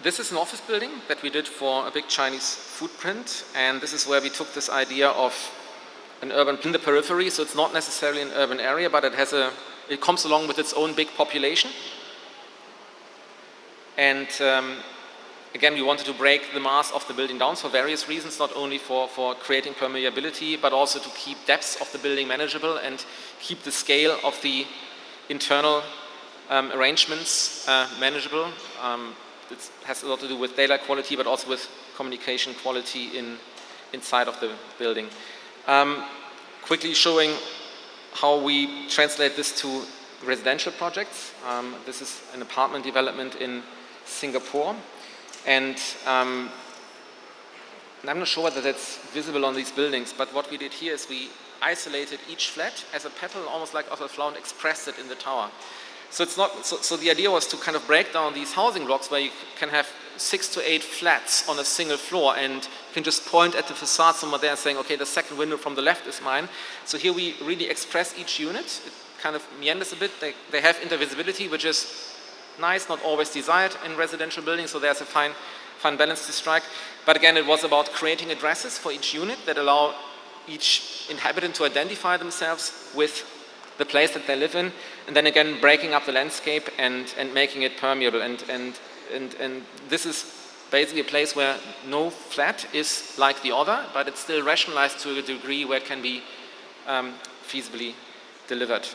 This is an office building that we did for a big Chinese footprint, and this is where we took this idea of an urban in the periphery, so it's not necessarily an urban area, but it comes along with its own big population. And again, we wanted to break the mass of the building down for various reasons, not only for creating permeability, but also to keep depths of the building manageable and keep the scale of the internal arrangements manageable. It has a lot to do with daylight quality, but also with communication quality inside of the building. Quickly showing how we translate this to residential projects. This is an apartment development in Singapore, and I'm not sure whether that's visible on these buildings, but what we did here is we isolated each flat as a petal, almost like of a flower, and expressed it in the tower. So it's not. So the idea was to kind of break down these housing blocks where you can have 6 to 8 flats on a single floor, and you can just point at the facade somewhere there saying, okay, the second window from the left is mine. So here we really express each unit. It kind of meanders a bit. They have intervisibility, which is nice, not always desired in residential buildings. So there's a fine balance to strike. But again, it was about creating addresses for each unit that allow each inhabitant to identify themselves with the place that they live in, and then again breaking up the landscape and making it permeable. And this is basically a place where no flat is like the other, but it's still rationalized to a degree where it can be feasibly delivered.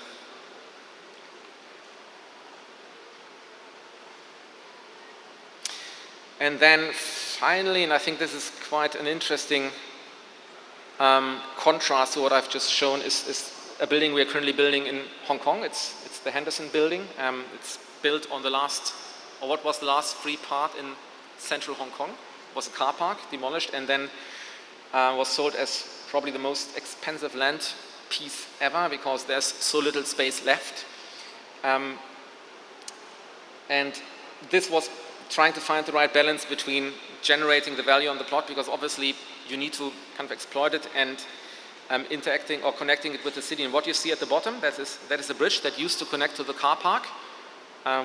And then finally, and I think this is quite an interesting contrast to what I've just shown, is a building we are currently building in Hong Kong. It's the Henderson building. It's built on what was the last free part in central Hong Kong. It was a car park, demolished, and then was sold as probably the most expensive land piece ever because there's so little space left. And this was trying to find the right balance between generating the value on the plot, because obviously you need to kind of exploit it, and interacting or connecting it with the city. And what you see at the bottom, that is a bridge that used to connect to the car park.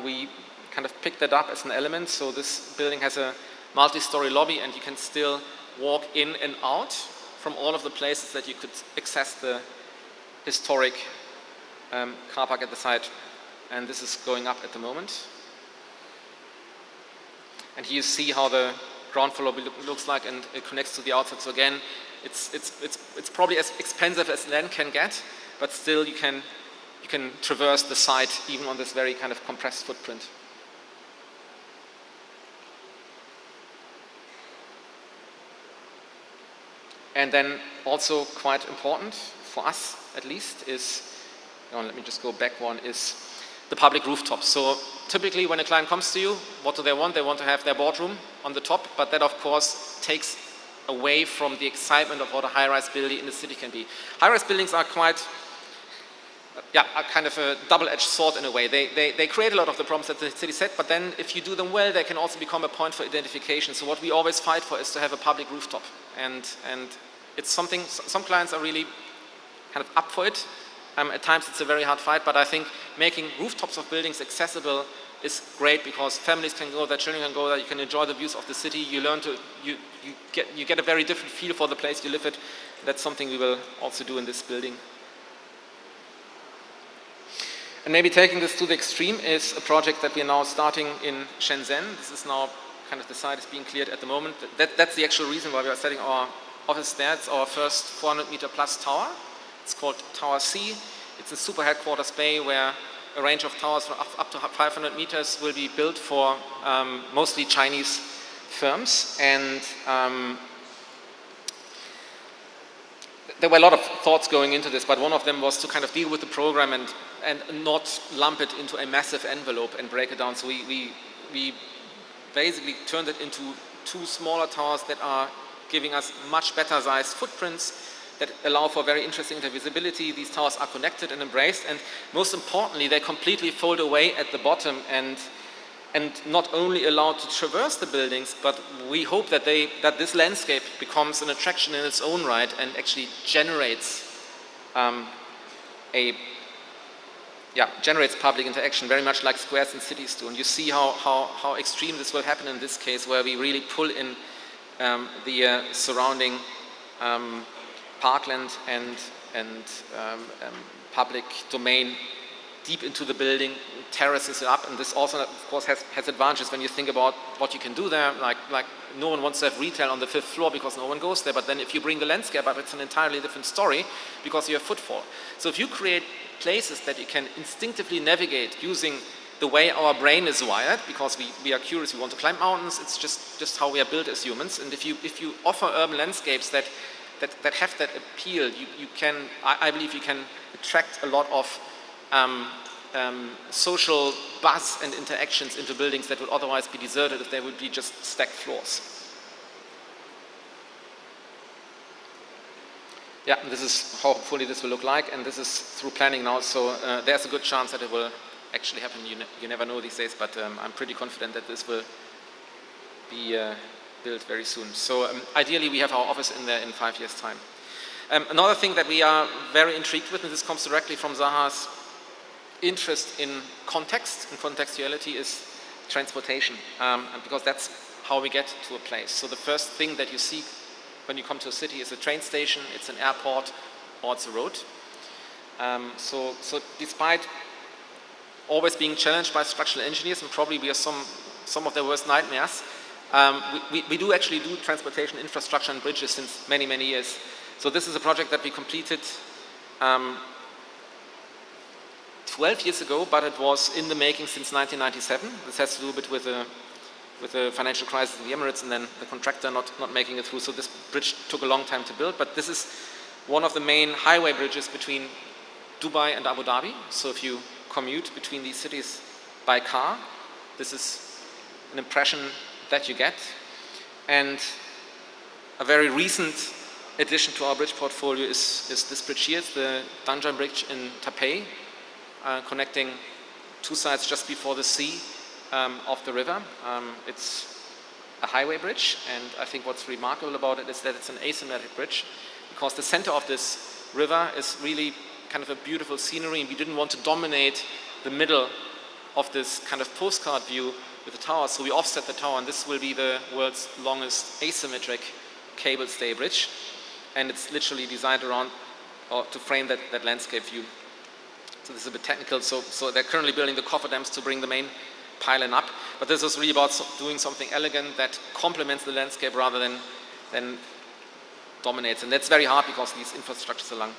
We kind of picked that up as an element. So this building has a multi-story lobby, and you can still walk in and out from all of the places that you could access the historic car park at the site. And this is going up at the moment. And here you see how the ground floor lobby looks like, and it connects to the outside. So again, it's probably as expensive as land can get, but still you can traverse the site even on this very kind of compressed footprint. And then also quite important for us, at least, is let me just go back one, is the public rooftop. So typically when a client comes to you, what do they want? They want to have their boardroom on the top, but that of course takes away from the excitement of what a high-rise building in the city can be. High-rise buildings are quite, are kind of a double-edged sword in a way. They create a lot of the problems that the city set, but then if you do them well, they can also become a point for identification. So what we always fight for is to have a public rooftop. And it's something, some clients are really kind of up for it. At times it's a very hard fight, but I think making rooftops of buildings accessible is great because families can go there, children can go there, you can enjoy the views of the city, you learn to, you get a very different feel for the place you live at. That's something we will also do in this building. And maybe taking this to the extreme is a project that we are now starting in Shenzhen. This is now kind of the site is being cleared at the moment. That's the actual reason why we are setting our office there. It's our first 400 meter plus tower. It's called Tower C. It's a super headquarters bay where a range of towers from up to 500 meters will be built for mostly Chinese firms. And there were a lot of thoughts going into this, but one of them was to kind of deal with the program and not lump it into a massive envelope and break it down. So we basically turned it into 2 smaller towers that are giving us much better sized footprints that allow for very interesting visibility. These towers are connected and embraced, and most importantly, they completely fold away at the bottom and not only allowed to traverse the buildings, but we hope that this landscape becomes an attraction in its own right and actually generates generates public interaction, very much like squares and cities do. And you see how extreme this will happen in this case, where we really pull in the surrounding parkland and public domain deep into the building, terraces it up, and this also, of course, has advantages when you think about what you can do there. Like no one wants to have retail on the 5th floor because no one goes there, but then if you bring the landscape up, it's an entirely different story because you have footfall. So if you create places that you can instinctively navigate using the way our brain is wired, because we are curious, we want to climb mountains, it's just how we are built as humans, and if you offer urban landscapes that have that appeal, I believe you can attract a lot of social buzz and interactions into buildings that would otherwise be deserted if they would be just stacked floors. Yeah, this is how hopefully this will look like, and this is through planning now, so there's a good chance that it will actually happen. You never know these days, but I'm pretty confident that this will be built very soon. So ideally we have our office in there in 5 years' time. Another thing that we are very intrigued with, and this comes directly from Zaha's interest in context and contextuality, is transportation, because that's how we get to a place. So the first thing that you see when you come to a city is a train station, it's an airport, or it's a road. So despite always being challenged by structural engineers, and probably we are some of their worst nightmares, we do actually do transportation infrastructure and bridges since many, many years. So this is a project that we completed 12 years ago, but it was in the making since 1997. This has to do a bit with the financial crisis in the Emirates and then the contractor not making it through. So this bridge took a long time to build, but this is one of the main highway bridges between Dubai and Abu Dhabi. So if you commute between these cities by car, this is an impression that you get. And a very recent addition to our bridge portfolio is this bridge here. It's the Danjang Bridge in Taipei, connecting 2 sides just before the sea of the river. It's a highway bridge, and I think what's remarkable about it is that it's an asymmetric bridge, because the center of this river is really kind of a beautiful scenery, and we didn't want to dominate the middle of this kind of postcard view with the tower, so we offset the tower, and this will be the world's longest asymmetric cable stay bridge, and it's literally designed around or to frame that landscape view. So this is a bit technical, so they're currently building the cofferdams to bring the main pylon up, but this is really about doing something elegant that complements the landscape rather than dominates, and that's very hard because these infrastructures are long.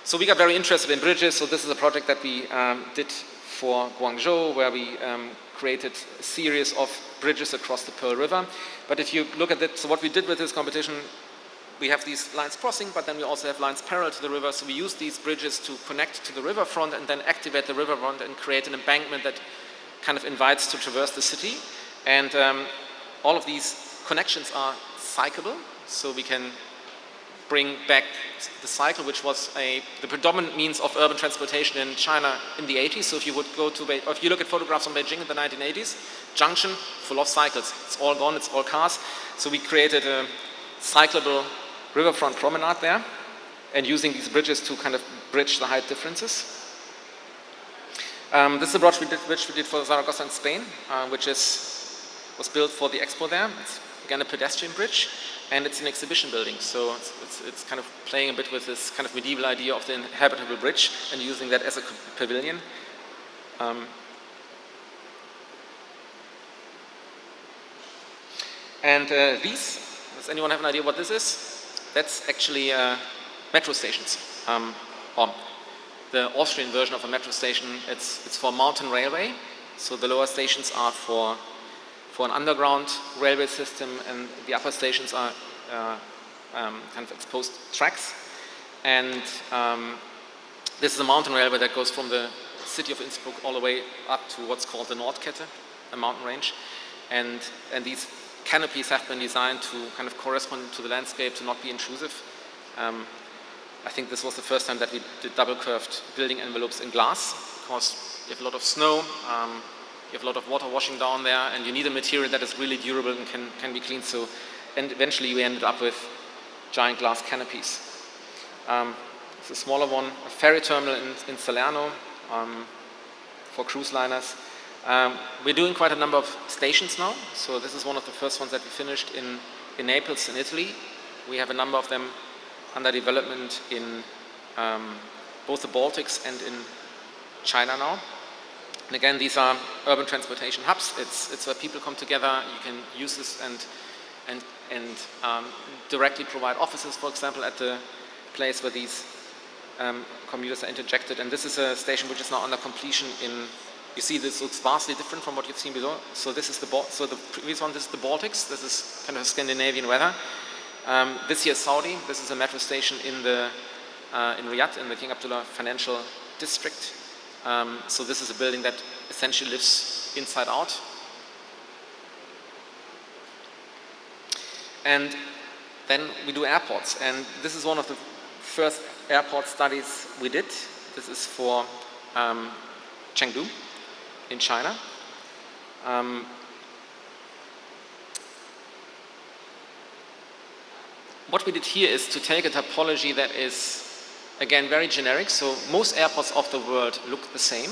So we got very interested in bridges, so this is a project that we did for Guangzhou, where we created a series of bridges across the Pearl River. But if you look at it, so what we did with this competition, we have these lines crossing, but then we also have lines parallel to the river. So we use these bridges to connect to the riverfront and then activate the riverfront and create an embankment that kind of invites to traverse the city. And all of these connections are cyclable, so we can bring back the cycle, which was the predominant means of urban transportation in China in the 80s. So if you would go to, if you look at photographs from Beijing in the 1980s, junction full of cycles. It's all gone, it's all cars. So we created a cyclable riverfront promenade there, and using these bridges to kind of bridge the height differences. This is a bridge we did for Zaragoza in Spain, which was built for the expo there. It's again a pedestrian bridge, and it's an exhibition building. So it's kind of playing a bit with this kind of medieval idea of the inhabitable bridge and using that as a pavilion. Does anyone have an idea what this is? That's actually metro stations, or the Austrian version of a metro station. It's for mountain railway, so the lower stations are for an underground railway system, and the upper stations are kind of exposed tracks. And this is a mountain railway that goes from the city of Innsbruck all the way up to what's called the Nordkette, a mountain range. And these canopies have been designed to kind of correspond to the landscape, to not be intrusive. I think this was the first time that we did double curved building envelopes in glass, because you have a lot of snow, you have a lot of water washing down there, and you need a material that is really durable and can be cleaned. So, and eventually we ended up with giant glass canopies. It's a smaller one, a ferry terminal in Salerno for cruise liners. We're doing quite a number of stations now. So this is one of the first ones that we finished in Naples in Italy. We have a number of them under development in both the Baltics and in China now. And again, these are urban transportation hubs. It's where people come together. You can use this and directly provide offices, for example, at the place where these commuters are interjected. And this is a station which is now under completion in. You see, this looks vastly different from what you've seen before. So this is the previous one. This is the Baltics. This is kind of Scandinavian weather. This here is Saudi. This is a metro station in Riyadh, in the King Abdullah Financial District. So this is a building that essentially lives inside out. And then we do airports. And this is one of the first airport studies we did. This is for Chengdu in China. What we did here is to take a topology that is, again, very generic. So most airports of the world look the same,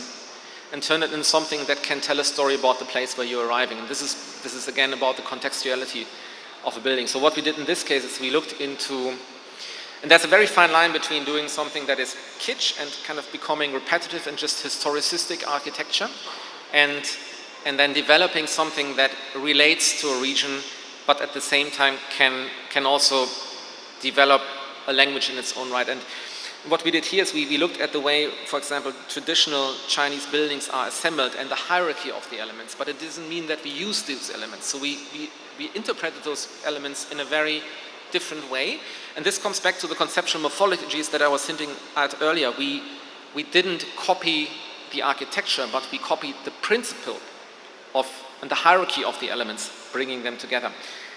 and turn it into something that can tell a story about the place where you're arriving. And this is again about the contextuality of a building. So what we did in this case is we looked into, and there's a very fine line between doing something that is kitsch and kind of becoming repetitive and just historicistic architecture, and then developing something that relates to a region, but at the same time can also develop a language in its own right. And what we did here is we looked at the way, for example, traditional Chinese buildings are assembled and the hierarchy of the elements, but it doesn't mean that we use these elements. So we interpreted those elements in a very different way. And this comes back to the conceptual morphologies that I was hinting at earlier. We didn't copy the architecture, but we copied the principle and the hierarchy of the elements, bringing them together.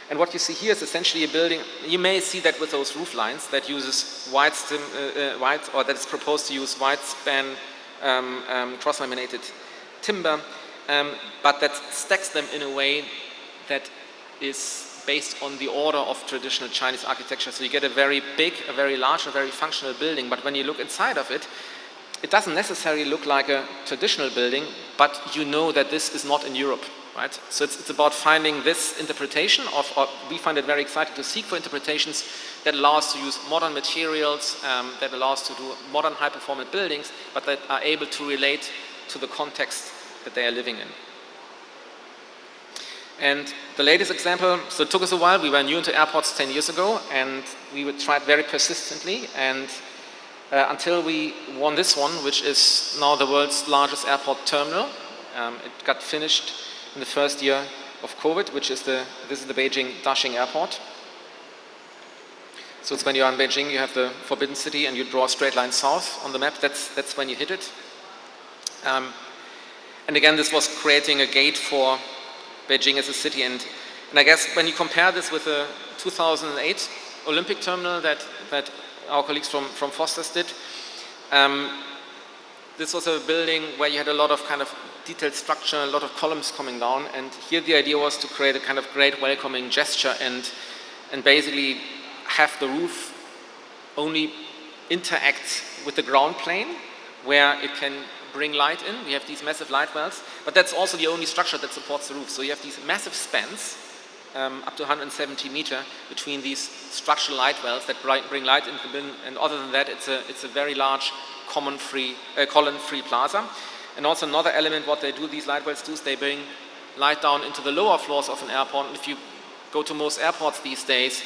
And what you see here is essentially a building. You may see that with those roof lines that uses or that is proposed to use wide span cross-laminated timber, but that stacks them in a way that is based on the order of traditional Chinese architecture. So you get a very big, a very large, a very functional building, but when you look inside of it, it doesn't necessarily look like a traditional building, but you know that this is not in Europe, right? So it's about finding this interpretation or we find it very exciting to seek for interpretations that allow us to use modern materials, that allow us to do modern high-performance buildings, but that are able to relate to the context that they are living in. And the latest example, so it took us a while. We were new into airports 10 years ago, and we tried very persistently, and until we won this one, which is now the world's largest airport terminal. It got finished in the first year of COVID, this is the Beijing Daxing Airport. So it's when you're in Beijing, you have the Forbidden City, and you draw a straight line south on the map. That's when you hit it. And again, this was creating a gate for Beijing as a city. And I guess when you compare this with the 2008 Olympic terminal that our colleagues from Foster's did, this was a building where you had a lot of kind of detailed structure, a lot of columns coming down. And here the idea was to create a kind of great welcoming gesture and basically have the roof only interact with the ground plane where it can bring light in. We have these massive light wells, but that's also the only structure that supports the roof. So you have these massive spans, up to 170 meters between these structural light wells that bring light into the building. And other than that, it's a very large column-free plaza. And also another element, what they do, these light wells do, is they bring light down into the lower floors of an airport. And if you go to most airports these days,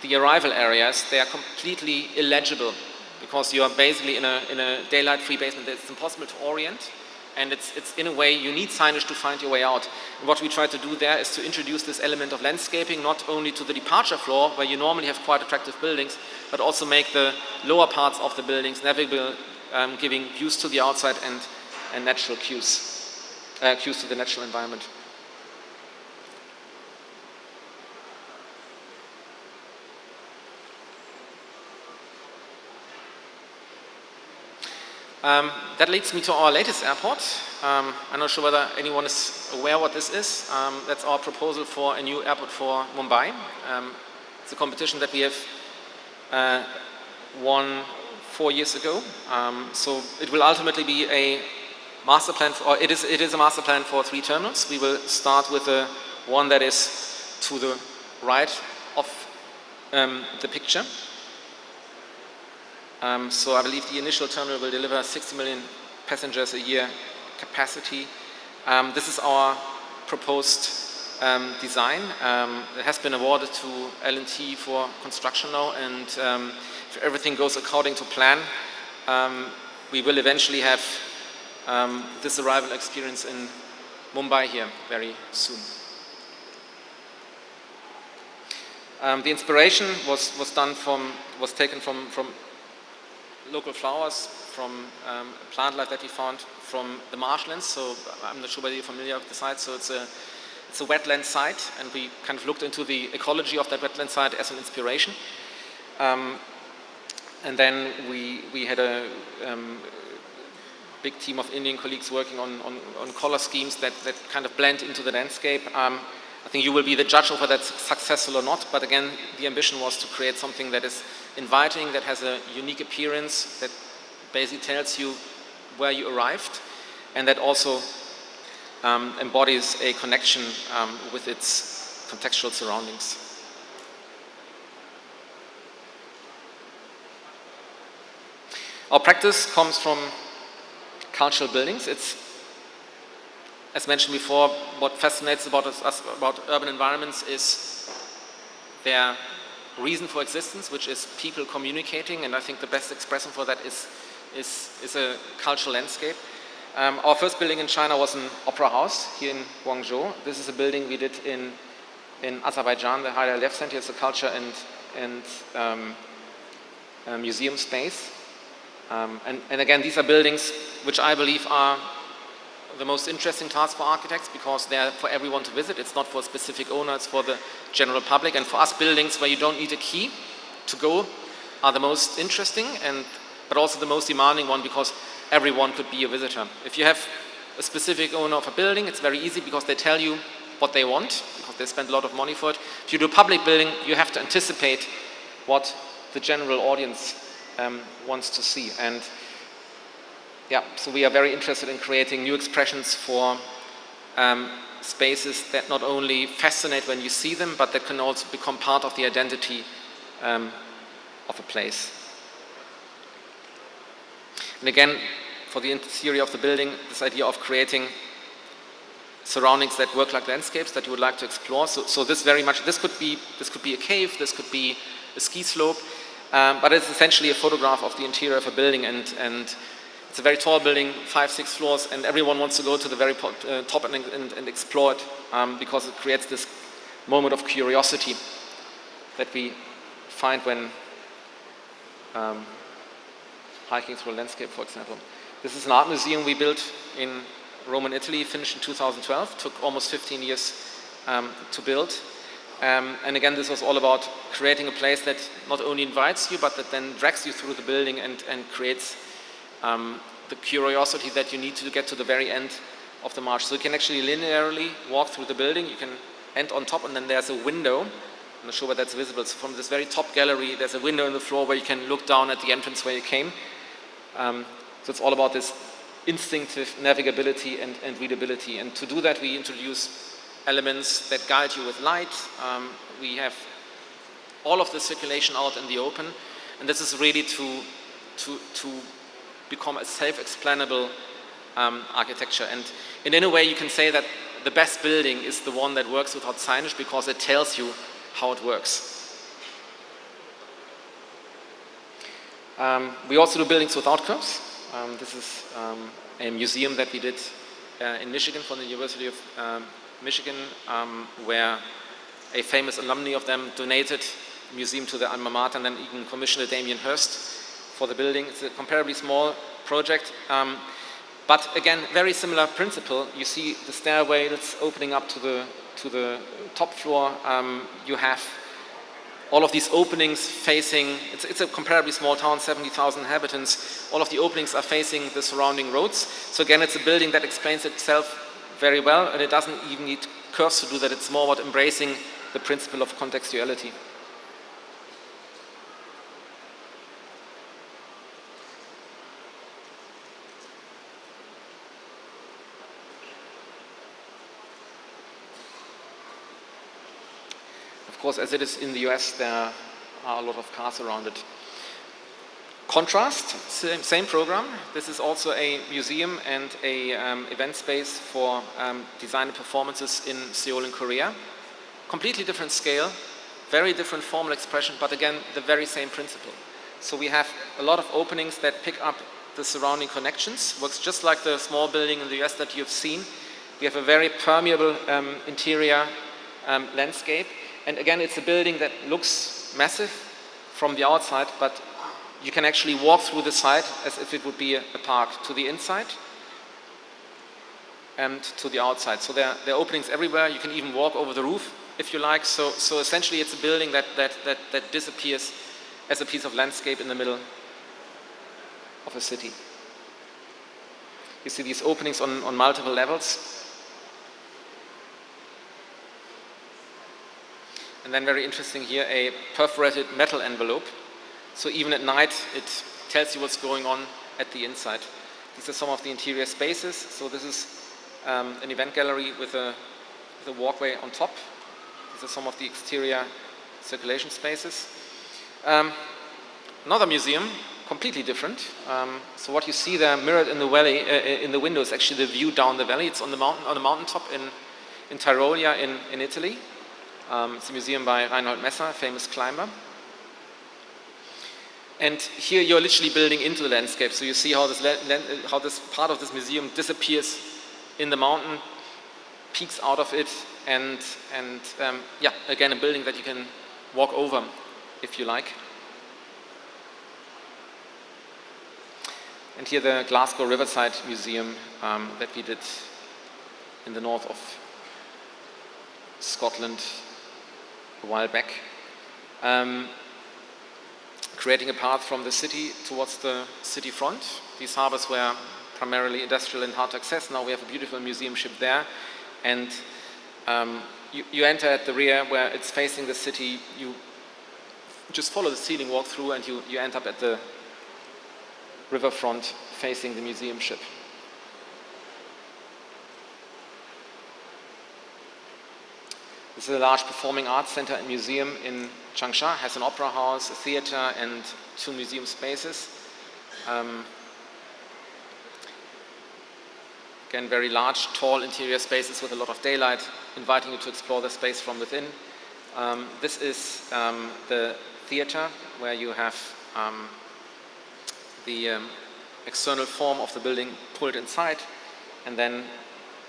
the arrival areas, they are completely illegible because you are basically in a daylight-free basement. It's impossible to orient, and it's in a way you need signage to find your way out. And what we try to do there is to introduce this element of landscaping, not only to the departure floor, where you normally have quite attractive buildings, but also make the lower parts of the buildings navigable, giving views to the outside and natural cues to the natural environment. That leads me to our latest airport. I'm not sure whether anyone is aware what this is. That's our proposal for a new airport for Mumbai. It's a competition that we have won 4 years ago. So it will ultimately be a master plan, or it is a master plan for 3 terminals. We will start with the one that is to the right of the picture. So I believe the initial terminal will deliver 60 million passengers a year capacity. This is our proposed design. It has been awarded to L&T for construction now, and if everything goes according to plan, we will eventually have this arrival experience in Mumbai here very soon. The inspiration was taken from local flowers, from plant life that we found from the marshlands. So I'm not sure whether you're familiar with the site. So it's a wetland site, and we kind of looked into the ecology of that wetland site as an inspiration. And then we had a big team of Indian colleagues working on color schemes that kind of blend into the landscape. I think you will be the judge of whether that's successful or not, but again, the ambition was to create something that is inviting, that has a unique appearance, that basically tells you where you arrived, and that also embodies a connection with its contextual surroundings. Our practice comes from cultural buildings. It's, as mentioned before, what fascinates us about urban environments is their reason for existence, which is people communicating, and I think the best expression for that is a cultural landscape. Our first building in China was an opera house here in Guangzhou. This is a building we did in Azerbaijan, the Hadid Left Center. It's a culture and museum space. And again, these are buildings which I believe are the most interesting task for architects because they're for everyone to visit. It's not for a specific owner, it's for the general public. And for us, buildings where you don't need a key to go are the most interesting, but also the most demanding one because everyone could be a visitor. If you have a specific owner of a building, it's very easy because they tell you what they want, because they spend a lot of money for it. If you do a public building, you have to anticipate what the general audience wants to see. And yeah, so we are very interested in creating new expressions for spaces that not only fascinate when you see them, but that can also become part of the identity of a place. And again, for the interior of the building, this idea of creating surroundings that work like landscapes that you would like to explore. So this very much, this could be a cave, this could be a ski slope, but it's essentially a photograph of the interior of a building, and it's a very tall building, 5-6 floors, and everyone wants to go to the very top and explore it because it creates this moment of curiosity that we find when hiking through a landscape, for example. This is an art museum we built in Rome and Italy, finished in 2012. Took almost 15 years to build. And again, this was all about creating a place that not only invites you, but that then drags you through the building and creates the curiosity that you need to get to the very end of the march. So you can actually linearly walk through the building. You can end on top, and then there's a window. I'm not sure whether that's visible. So from this very top gallery, there's a window in the floor where you can look down at the entrance where you came. So it's all about this instinctive navigability and readability. And to do that, we introduce elements that guide you with light. We have all of the circulation out in the open, and this is really to become a self-explainable architecture. And in a way, you can say that the best building is the one that works without signage, because it tells you how it works. We also do buildings without curves. This is a museum that we did in Michigan, from the University of Michigan, where a famous alumni of them donated the museum to the alma mater and then even commissioned a Damien Hirst for the building. It's a comparably small project, but again, very similar principle. You see the stairways opening up to the top floor. You have all of these openings facing, it's a comparably small town, 70,000 inhabitants. All of the openings are facing the surrounding roads. So again, it's a building that explains itself very well, and it doesn't even need curves to do that. It's more about embracing the principle of contextuality. Of course, as it is in the US, there are a lot of cars around it. Contrast, same program. This is also a museum and a event space for design and performances in Seoul in Korea. Completely different scale, very different formal expression, but again, the very same principle. So we have a lot of openings that pick up the surrounding connections. Works just like the small building in the US that you've seen. We have a very permeable interior landscape. And again, it's a building that looks massive from the outside, but you can actually walk through the site as if it would be a park, to the inside and to the outside. So there are openings everywhere. You can even walk over the roof if you like. So essentially, it's a building that disappears as a piece of landscape in the middle of a city. You see these openings on multiple levels. And then very interesting here, a perforated metal envelope. So even at night, it tells you what's going on at the inside. These are some of the interior spaces. So this is an event gallery with a walkway on top. These are some of the exterior circulation spaces. Another museum, completely different. So what you see there mirrored in the valley, in the window, is actually the view down the valley. It's on the mountaintop in Tyrolia in Italy. It's a museum by Reinhold Messer, a famous climber. And here you're literally building into the landscape. So you see how this part of this museum disappears in the mountain, peeks out of it, and yeah, again, a building that you can walk over if you like. And here the Glasgow Riverside Museum that we did in the north of Scotland a while back. Creating a path from the city towards the city front. These harbors were primarily industrial and hard to access. Now we have a beautiful museum ship there. And you enter at the rear where it's facing the city. You just follow the ceiling, walk through, and you end up at the riverfront facing the museum ship. This is a large performing arts center and museum in Changsha. It has an opera house, a theater, and 2 museum spaces. Again, very large, tall interior spaces with a lot of daylight, inviting you to explore the space from within. This is the theater, where you have the external form of the building pulled inside, and then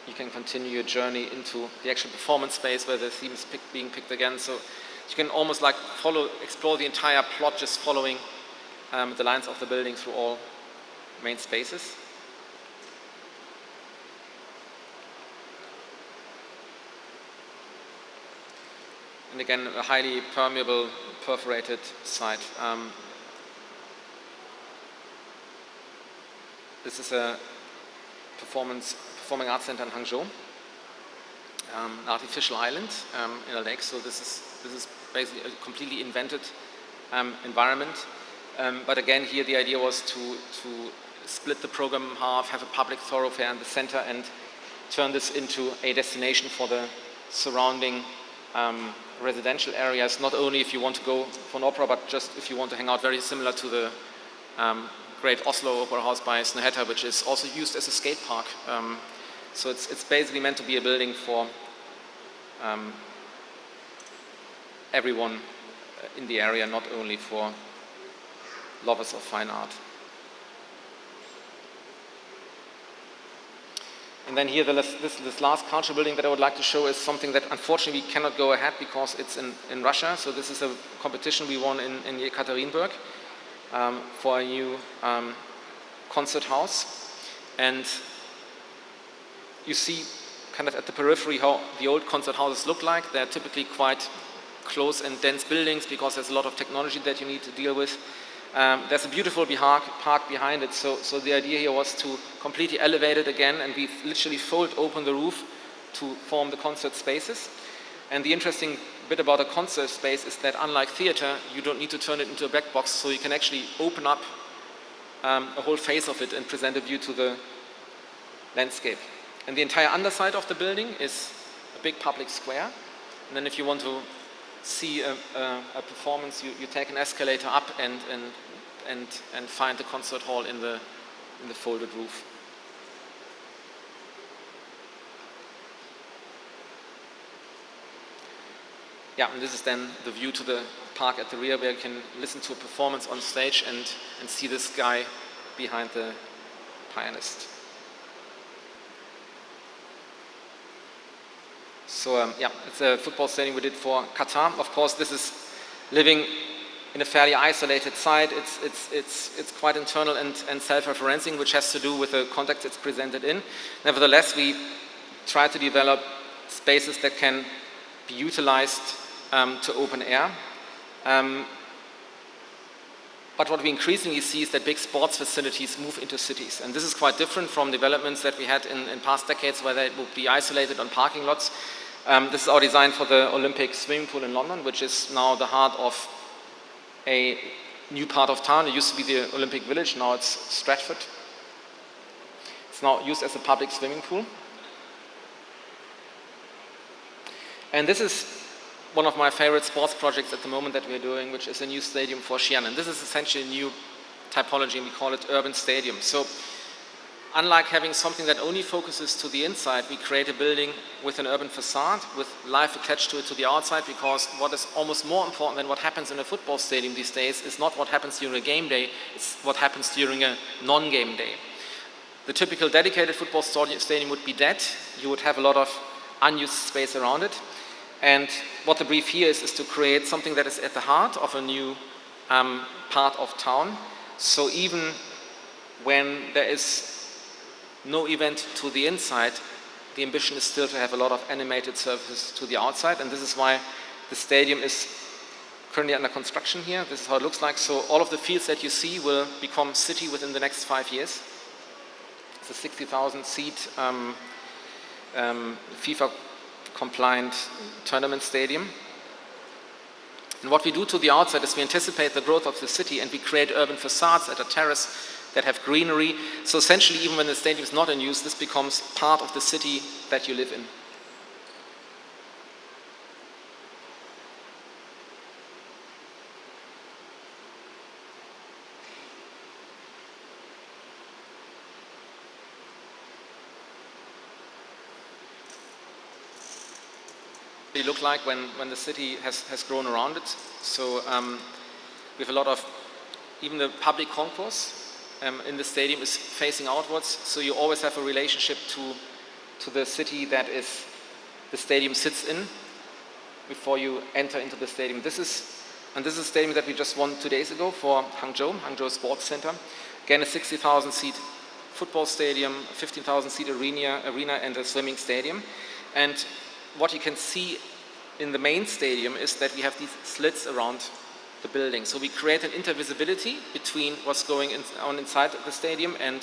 you can continue your journey into the actual performance space where the theme is being picked again. So you can almost like explore the entire plot just following the lines of the building through all main spaces. And again, a highly permeable, perforated site. This is a performing arts center in Hangzhou, an artificial island in a lake. So this is basically a completely invented environment. But again, here the idea was to split the program in half, have a public thoroughfare in the center, and turn this into a destination for the surrounding residential areas, not only if you want to go for an opera, but just if you want to hang out, very similar to the great Oslo Opera House by Snøhetta, which is also used as a skate park. So it's basically meant to be a building for everyone in the area, not only for lovers of fine art. And then here, this last cultural building that I would like to show is something that unfortunately we cannot go ahead because it's in Russia. So this is a competition we won in Yekaterinburg for a new concert house. And you see kind of at the periphery how the old concert houses look like. They're typically quite close and dense buildings because there's a lot of technology that you need to deal with. There's a beautiful park behind it, so the idea here was to completely elevate it again, and we literally fold open the roof to form the concert spaces. And the interesting bit about a concert space is that unlike theater, you don't need to turn it into a black box, so you can actually open up a whole face of it and present a view to the landscape. And the entire underside of the building is a big public square, and then if you want to see a performance, you take an escalator up and find the concert hall in the folded roof. Yeah, and this is then the view to the park at the rear, where you can listen to a performance on stage and see this guy behind the pianist. So yeah, it's a football stadium we did for Qatar. Of course, this is living in a fairly isolated site. It's quite internal and self-referencing, which has to do with the context it's presented in. Nevertheless, we try to develop spaces that can be utilized to open air. But what we increasingly see is that big sports facilities move into cities. And this is quite different from developments that we had in past decades, where they would be isolated on parking lots. This is our design for the Olympic swimming pool in London, which is now the heart of a new part of town. It used to be the Olympic Village, now it's Stratford. It's now used as a public swimming pool. And this is one of my favorite sports projects at the moment that we're doing, which is a new stadium for Xi'an. And this is essentially a new typology, and we call it urban stadium. So unlike having something that only focuses to the inside, we create a building with an urban facade, with life attached to it to the outside, because what is almost more important than what happens in a football stadium these days is not what happens during a game day, it's what happens during a non-game day. The typical dedicated football stadium would be dead. You would have a lot of unused space around it. And what the brief here is to create something that is at the heart of a new part of town. So even when there is no event to the inside, the ambition is still to have a lot of animated surfaces to the outside. And this is why the stadium is currently under construction here. This is how it looks like. So all of the fields that you see will become city within the next 5 years. It's a 60,000 seat FIFA compliant tournament stadium. And what we do to the outside is we anticipate the growth of the city, and we create urban facades at a terrace that have greenery. So essentially, even when the stadium is not in use, this becomes part of the city that you live in. They look like when the city has grown around it. So we have a lot of, even the public concourse in the stadium is facing outwards. So you always have a relationship to the city that the stadium sits in before you enter into the stadium. This is And this is a stadium that we just won 2 days ago for Hangzhou Sports Center. Again, a 60,000 seat football stadium, 15,000 seat arena and a swimming stadium. And what you can see in the main stadium is that we have these slits around the building. So we create an intervisibility between what's going on inside the stadium and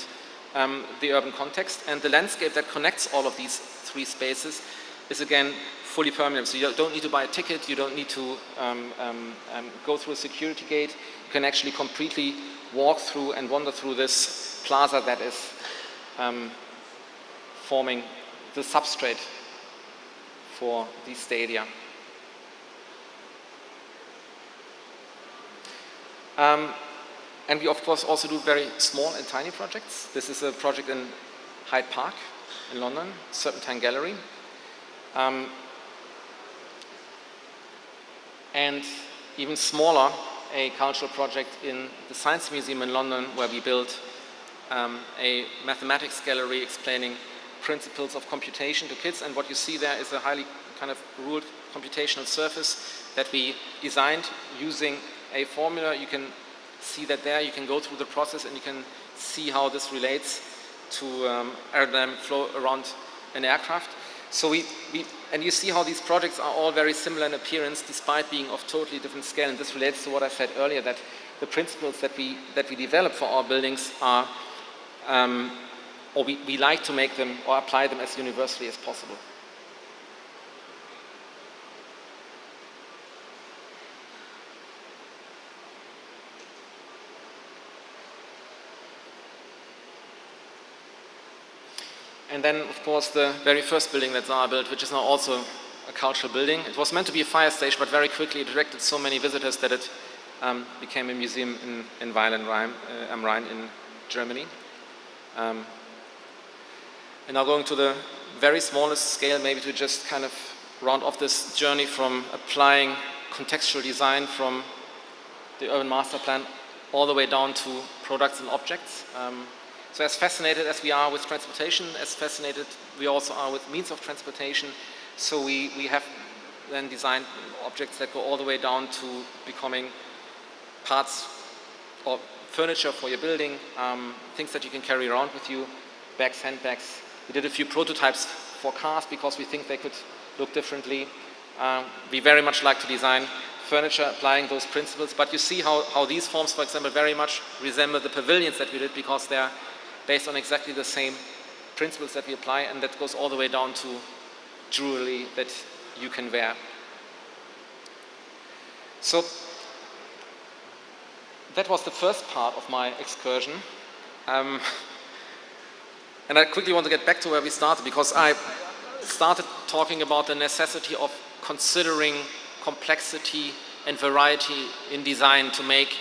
the urban context. And the landscape that connects all of these three spaces is again fully permeable. So you don't need to buy a ticket, you don't need to go through a security gate. You can actually completely walk through and wander through this plaza that is forming the substrate for these stadia. And we of course also do very small and tiny projects. This is a project in Hyde Park in London, Serpentine Gallery. And even smaller, a cultural project in the Science Museum in London where we built a mathematics gallery explaining principles of computation to kids. And what you see there is a highly kind of ruled computational surface that we designed using a formula. You can see that there, you can go through the process and you can see how this relates to aerodynamic flow around an aircraft. So and you see how these projects are all very similar in appearance despite being of totally different scale. And this relates to what I said earlier, that the principles that we develop for our buildings are, or we like to make them or apply them as universally as possible. And then, of course, the very first building that Zaha built, which is now also a cultural building. It was meant to be a fire station, but very quickly it attracted so many visitors that it became a museum in Weil am Rhein in Germany. And now going to the very smallest scale, maybe to just kind of round off this journey from applying contextual design from the urban master plan all the way down to products and objects. So as fascinated as we are with transportation, as fascinated we also are with means of transportation. So we have then designed objects that go all the way down to becoming parts or furniture for your building, things that you can carry around with you, bags, handbags. We did a few prototypes for cars because we think they could look differently. We very much like to design furniture applying those principles, but you see how these forms, for example, very much resemble the pavilions that we did because they're based on exactly the same principles that we apply, and that goes all the way down to jewelry that you can wear. So that was the first part of my excursion. And I quickly want to get back to where we started, because I started talking about the necessity of considering complexity and variety in design to make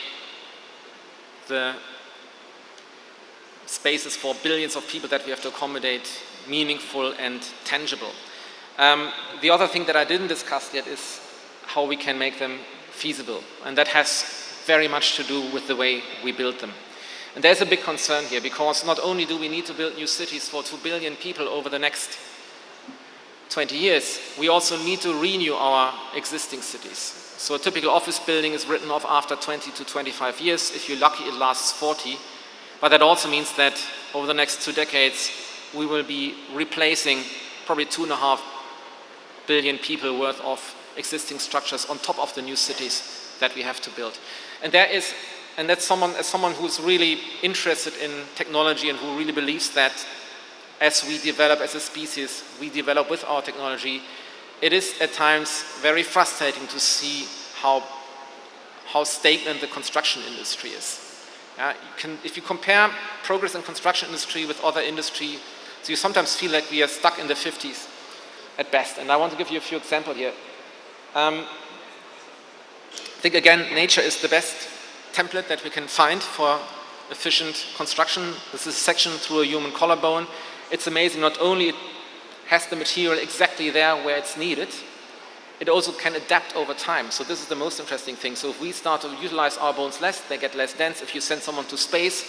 the spaces for billions of people that we have to accommodate meaningful and tangible. The other thing that I didn't discuss yet is how we can make them feasible, and that has very much to do with the way we build them. And there's a big concern here, because not only do we need to build new cities for 2 billion people over the next 20 years, we also need to renew our existing cities. So a typical office building is written off after 20 to 25 years. If you're lucky, it lasts 40. But that also means that over the next 2 decades, we will be replacing probably 2.5 billion people worth of existing structures on top of the new cities that we have to build. And that's someone who's really interested in technology and who really believes that as we develop as a species, we develop with our technology. It is at times very frustrating to see how stagnant the construction industry is. If you compare progress in construction industry with other industry, so you sometimes feel like we are stuck in the 50s at best. And I want to give you a few examples here. I think again, nature is the best template that we can find for efficient construction. This is a section through a human collarbone. It's amazing, not only it has the material exactly there where it's needed, it also can adapt over time. So this is the most interesting thing. So if we start to utilize our bones less, they get less dense. If you send someone to space,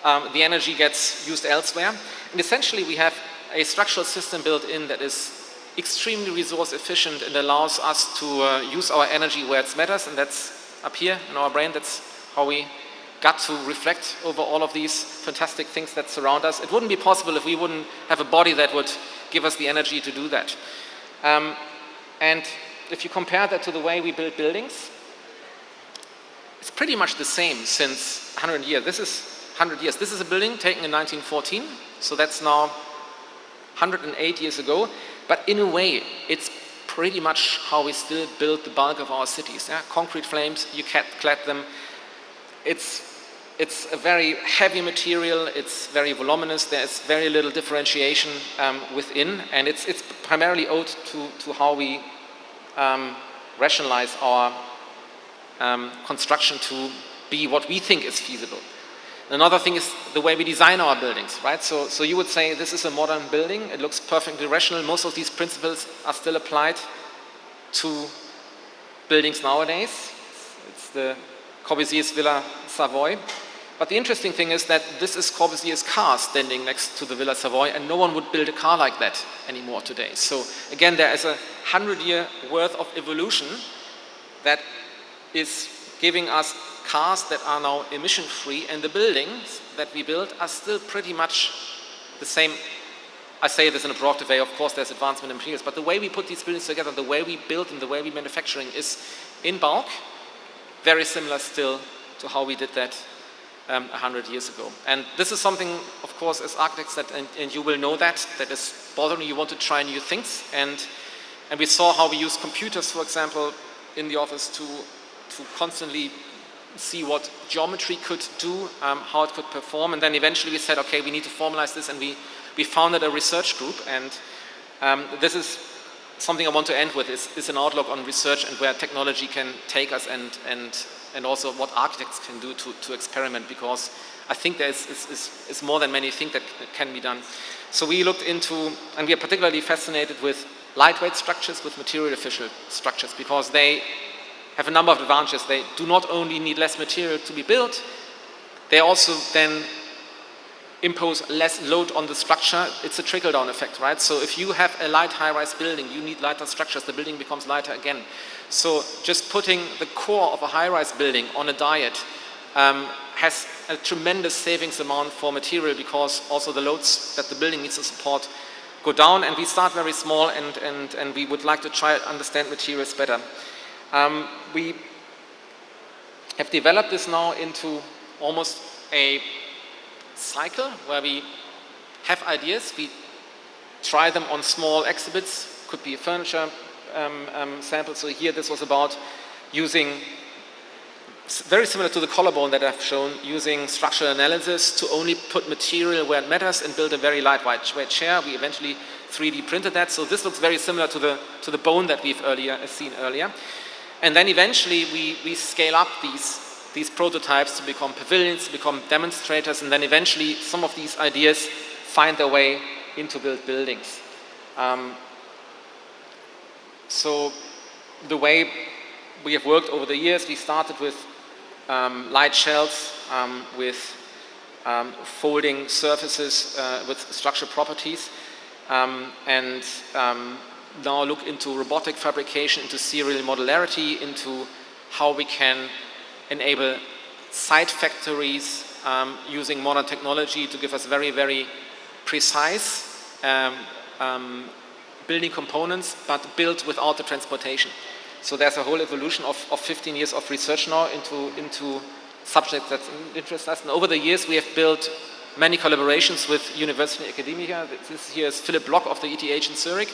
the energy gets used elsewhere. And essentially we have a structural system built in that is extremely resource efficient and allows us to use our energy where it matters, and that's up here in our brain. That's how we got to reflect over all of these fantastic things that surround us. It wouldn't be possible if we wouldn't have a body that would give us the energy to do that. And if you compare that to the way we build buildings, it's pretty much the same since 100 years. This is 100 years. This is a building taken in 1914, so that's now 108 years ago. But in a way, it's pretty much how we still build the bulk of our cities. Yeah? Concrete frames, you clad them. It's a very heavy material, it's very voluminous, there's very little differentiation within, and it's primarily owed to how we rationalize our construction to be what we think is feasible. Another thing is the way we design our buildings, right? So you would say this is a modern building, it looks perfectly rational. Most of these principles are still applied to buildings nowadays. It's the Corbusier's Villa Savoy. But the interesting thing is that this is Corbusier's car standing next to the Villa Savoy, and no one would build a car like that anymore today. So again, there is a 100-year worth of evolution that is giving us cars that are now emission-free, and the buildings that we build are still pretty much the same. I say this in a provocative way, of course there's advancement in materials, but the way we put these buildings together, the way we build and the way we manufacturing is in bulk very similar still to how we did that 100 years ago. And this is something, of course, as architects, that, and you will know that is bothering you. Want to try new things, and we saw how we use computers, for example, in the office to constantly see what geometry could do, how it could perform, and then eventually we said, okay, we need to formalize this, and we founded a research group, and this is something I want to end with, is an outlook on research and where technology can take us, and also what architects can do to experiment, because I think there is more than many think that can be done. So we looked into, and we are particularly fascinated with lightweight structures, with material efficient structures, because they have a number of advantages. They do not only need less material to be built, they also then impose less load on the structure. It's a trickle-down effect, right? So if you have a light high-rise building, you need lighter structures, the building becomes lighter again. So just putting the core of a high-rise building on a diet has a tremendous savings amount for material, because also the loads that the building needs to support go down, and we start very small, and we would like to try to understand materials better. We have developed this now into almost a cycle where we have ideas, we try them on small exhibits, could be a furniture sample. So here this was about using, very similar to the collarbone that I've shown, using structural analysis to only put material where it matters and build a very lightweight chair. We eventually 3D printed that, so this looks very similar to the bone that we've seen earlier. And then eventually we scale up these prototypes to become pavilions, to become demonstrators, and then eventually some of these ideas find their way into built buildings. So the way we have worked over the years, we started with light shelves, with folding surfaces with structural properties, and now look into robotic fabrication, into serial modularity, into how we can enable site factories using modern technology to give us very, very precise building components, but built without the transportation. So there's a whole evolution of 15 years of research now into subjects that interest us. And over the years, we have built many collaborations with university academia. This here is Philipp Block of the ETH in Zurich.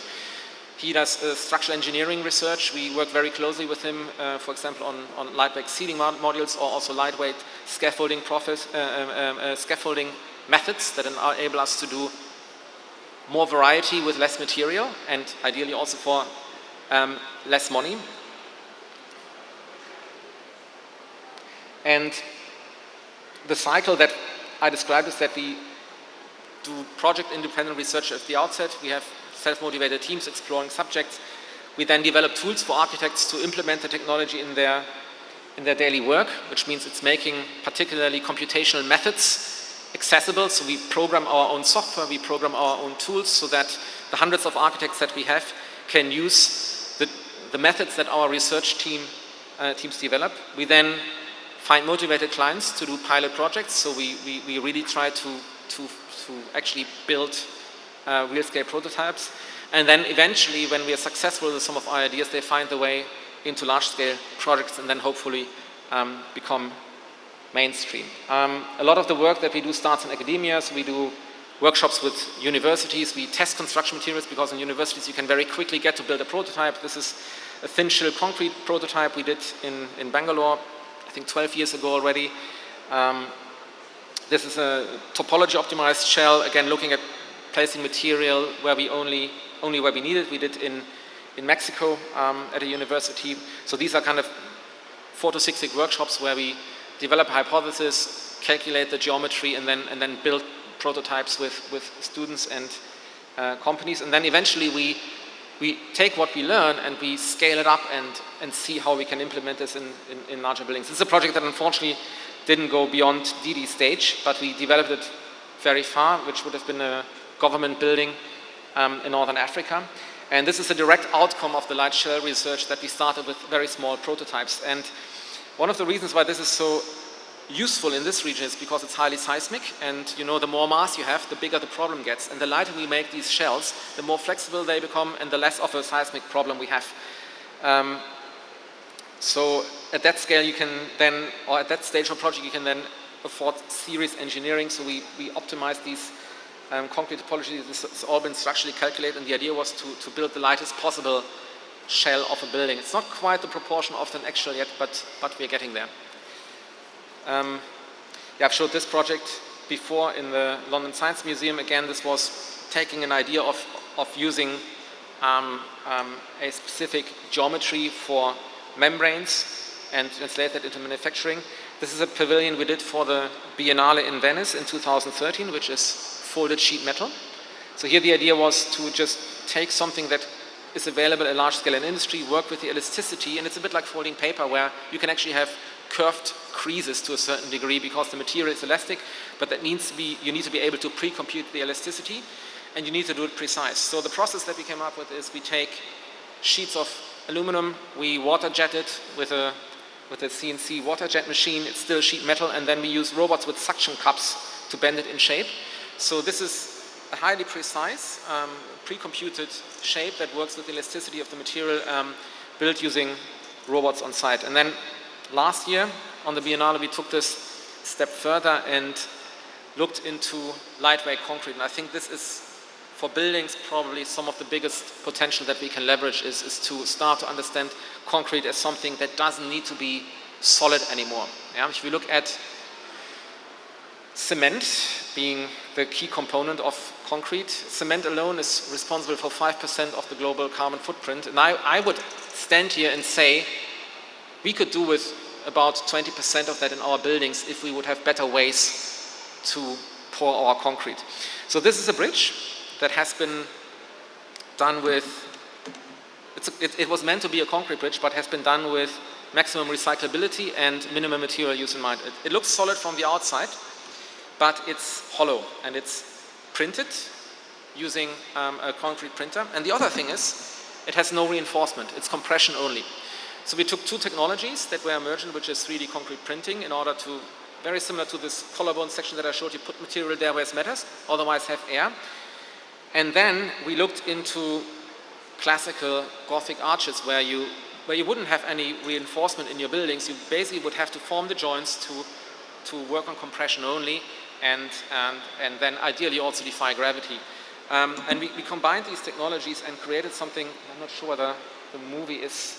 He does structural engineering research. We work very closely with him, for example, on lightweight seating modules, or also lightweight scaffolding scaffolding methods that enable us to do more variety with less material, and ideally also for less money. And the cycle that I described is that we do project-independent research at the outset. We have self-motivated teams exploring subjects. We then develop tools for architects to implement the technology in their daily work, which means it's making particularly computational methods accessible. So we program our own software, we program our own tools, so that the hundreds of architects that we have can use the methods that our research team teams develop. We then find motivated clients to do pilot projects. So we really try to actually build real-scale prototypes. And then eventually, when we are successful with some of our ideas, they find the way into large-scale projects and then hopefully become mainstream. A lot of the work that we do starts in academia. So we do workshops with universities. We test construction materials because in universities you can very quickly get to build a prototype. This is a thin shell concrete prototype we did in Bangalore, I think 12 years ago already. This is a topology optimized shell, again looking at placing material where we only where we need it. We did in Mexico at a university. So these are kind of 4 to 6 week workshops where we develop a hypothesis, calculate the geometry, and then build prototypes with students and companies. And then eventually we take what we learn and we scale it up and see how we can implement this in larger buildings. This is a project that unfortunately didn't go beyond DD stage, but we developed it very far, which would have been a government building in Northern Africa. And this is a direct outcome of the light shell research that we started with very small prototypes. And one of the reasons why this is so useful in this region is because it's highly seismic, and you know, the more mass you have, the bigger the problem gets. And the lighter we make these shells, the more flexible they become and the less of a seismic problem we have. So at that scale you can then, or at that stage of project, you can then afford series engineering. So we optimize these concrete topologies. This has all been structurally calculated, and the idea was to build the lightest possible shell of a building. It's not quite the proportion of an actual yet, but we're getting there. Yeah, I've showed this project before in the London Science Museum. Again, this was taking an idea of using a specific geometry for membranes and translate that into manufacturing. This is a pavilion we did for the Biennale in Venice in 2013, which is folded sheet metal. So here the idea was to just take something that is available at large scale in industry, work with the elasticity, and it's a bit like folding paper where you can actually have curved creases to a certain degree because the material is elastic, but that needs to be, you need to be able to pre-compute the elasticity, and you need to do it precise. So the process that we came up with is we take sheets of aluminum, we water jet it with a CNC water jet machine. It's still sheet metal, and then we use robots with suction cups to bend it in shape. So this is a highly precise, pre-computed shape that works with the elasticity of the material, built using robots on site. And then last year on the Biennale we took this step further and looked into lightweight concrete. And I think this is, for buildings, probably some of the biggest potential that we can leverage is to start to understand concrete as something that doesn't need to be solid anymore. Yeah? If we look at cement being the key component of concrete, cement alone is responsible for 5% of the global carbon footprint. And I would stand here and say we could do with about 20% of that in our buildings if we would have better ways to pour our concrete. So this is a bridge that has been done with, it was meant to be a concrete bridge, but has been done with maximum recyclability and minimum material use in mind. It looks solid from the outside, but it's hollow, and it's printed using a concrete printer. And the other thing is, it has no reinforcement, it's compression only. So we took two technologies that were emergent, which is 3D concrete printing, in order to, very similar to this collarbone section that I showed you, put material there where it matters, otherwise have air. And then we looked into classical Gothic arches where you wouldn't have any reinforcement in your buildings. You basically would have to form the joints to work on compression only, and then ideally also defy gravity. And we combined these technologies and created something. I'm not sure whether the movie is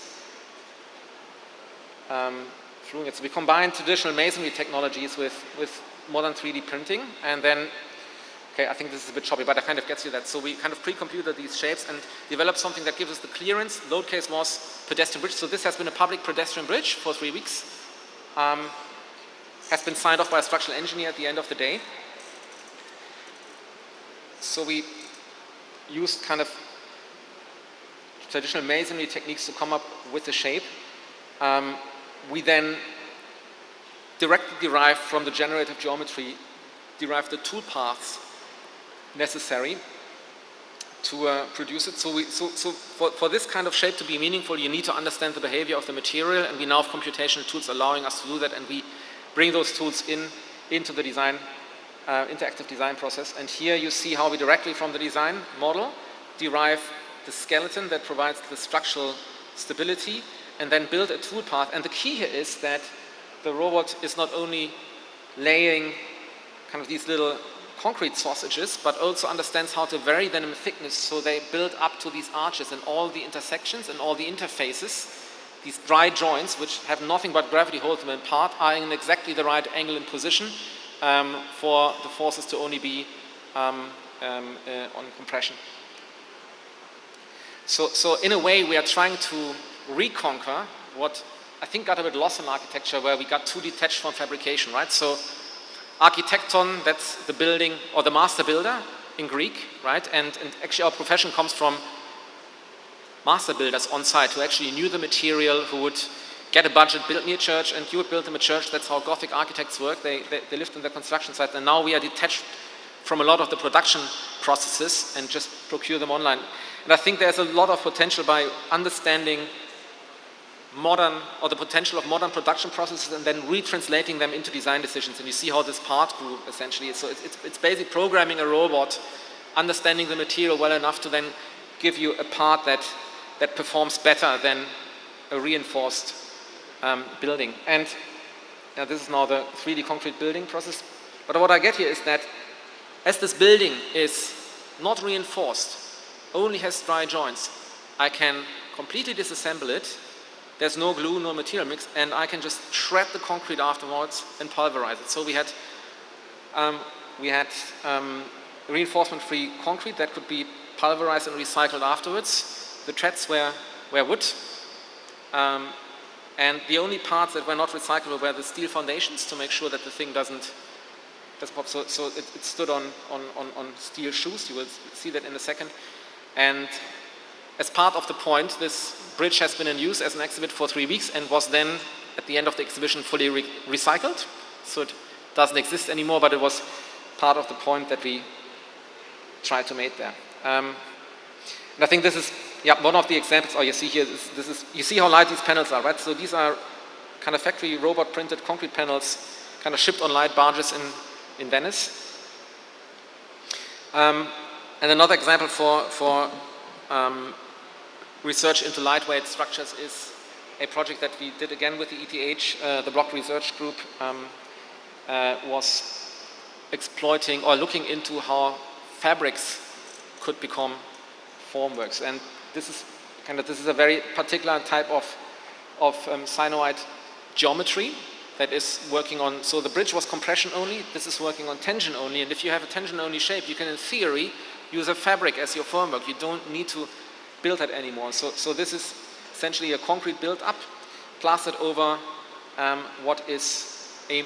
through it. So we combined traditional masonry technologies with modern 3D printing, and then, okay, I think this is a bit choppy, but it kind of gets you that. So we kind of pre-computed these shapes and developed something that gives us the clearance. Load case was pedestrian bridge. So this has been a public pedestrian bridge for 3 weeks. Has been signed off by a structural engineer at the end of the day. So we used kind of traditional masonry techniques to come up with the shape. We then directly derived from the generative geometry, derived the tool paths necessary produce it. So for this kind of shape to be meaningful, you need to understand the behavior of the material, and we now have computational tools allowing us to do that, and we bring those tools into the design, interactive design process. And here you see how we directly from the design model derive the skeleton that provides the structural stability, and then build a tool path. And the key here is that the robot is not only laying kind of these little concrete sausages, but also understands how to vary them in thickness so they build up to these arches, and all the intersections and all the interfaces, these dry joints, which have nothing but gravity hold them apart, are in exactly the right angle and position for the forces to only be on compression. So in a way, we are trying to reconquer what I think got a bit lost in architecture, where we got too detached from fabrication, right? So architecton, that's the building, or the master builder in Greek, right? And actually our profession comes from master builders on site who actually knew the material, who would get a budget, build me a church, and you would build them a church. That's how Gothic architects work. They lived in their construction sites, and now we are detached from a lot of the production processes and just procure them online. And I think there's a lot of potential by understanding the potential of modern production processes and then retranslating them into design decisions. And you see how this part group essentially is. So it's basically programming a robot, understanding the material well enough to then give you a part that performs better than a reinforced building. And this is now the 3D concrete building process. But what I get here is that as this building is not reinforced, only has dry joints, I can completely disassemble it. There's no glue, no material mix, and I can just shred the concrete afterwards and pulverize it. So we had reinforcement-free concrete that could be pulverized and recycled afterwards. The treads were wood, and the only parts that were not recyclable were the steel foundations to make sure that the thing doesn't pop. So it stood on steel shoes. You will see that in a second. And as part of the point, this bridge has been in use as an exhibit for 3 weeks and was then, at the end of the exhibition, fully recycled. So it doesn't exist anymore, but it was part of the point that we tried to make there. And I think this is one of the examples. You see here, you see how light these panels are, right? So these are kind of factory robot printed concrete panels, kind of shipped on light barges in Venice. And another example for research into lightweight structures is a project that we did again with the ETH. The Block Research Group was exploiting or looking into how fabrics could become formworks. And this is a very particular type of sinoid geometry that is working on. So the bridge was compression only. This is working on tension only. And if you have a tension only shape, you can, in theory, use a fabric as your formwork. You don't need to build that anymore. So this is essentially a concrete build-up plastered over what is a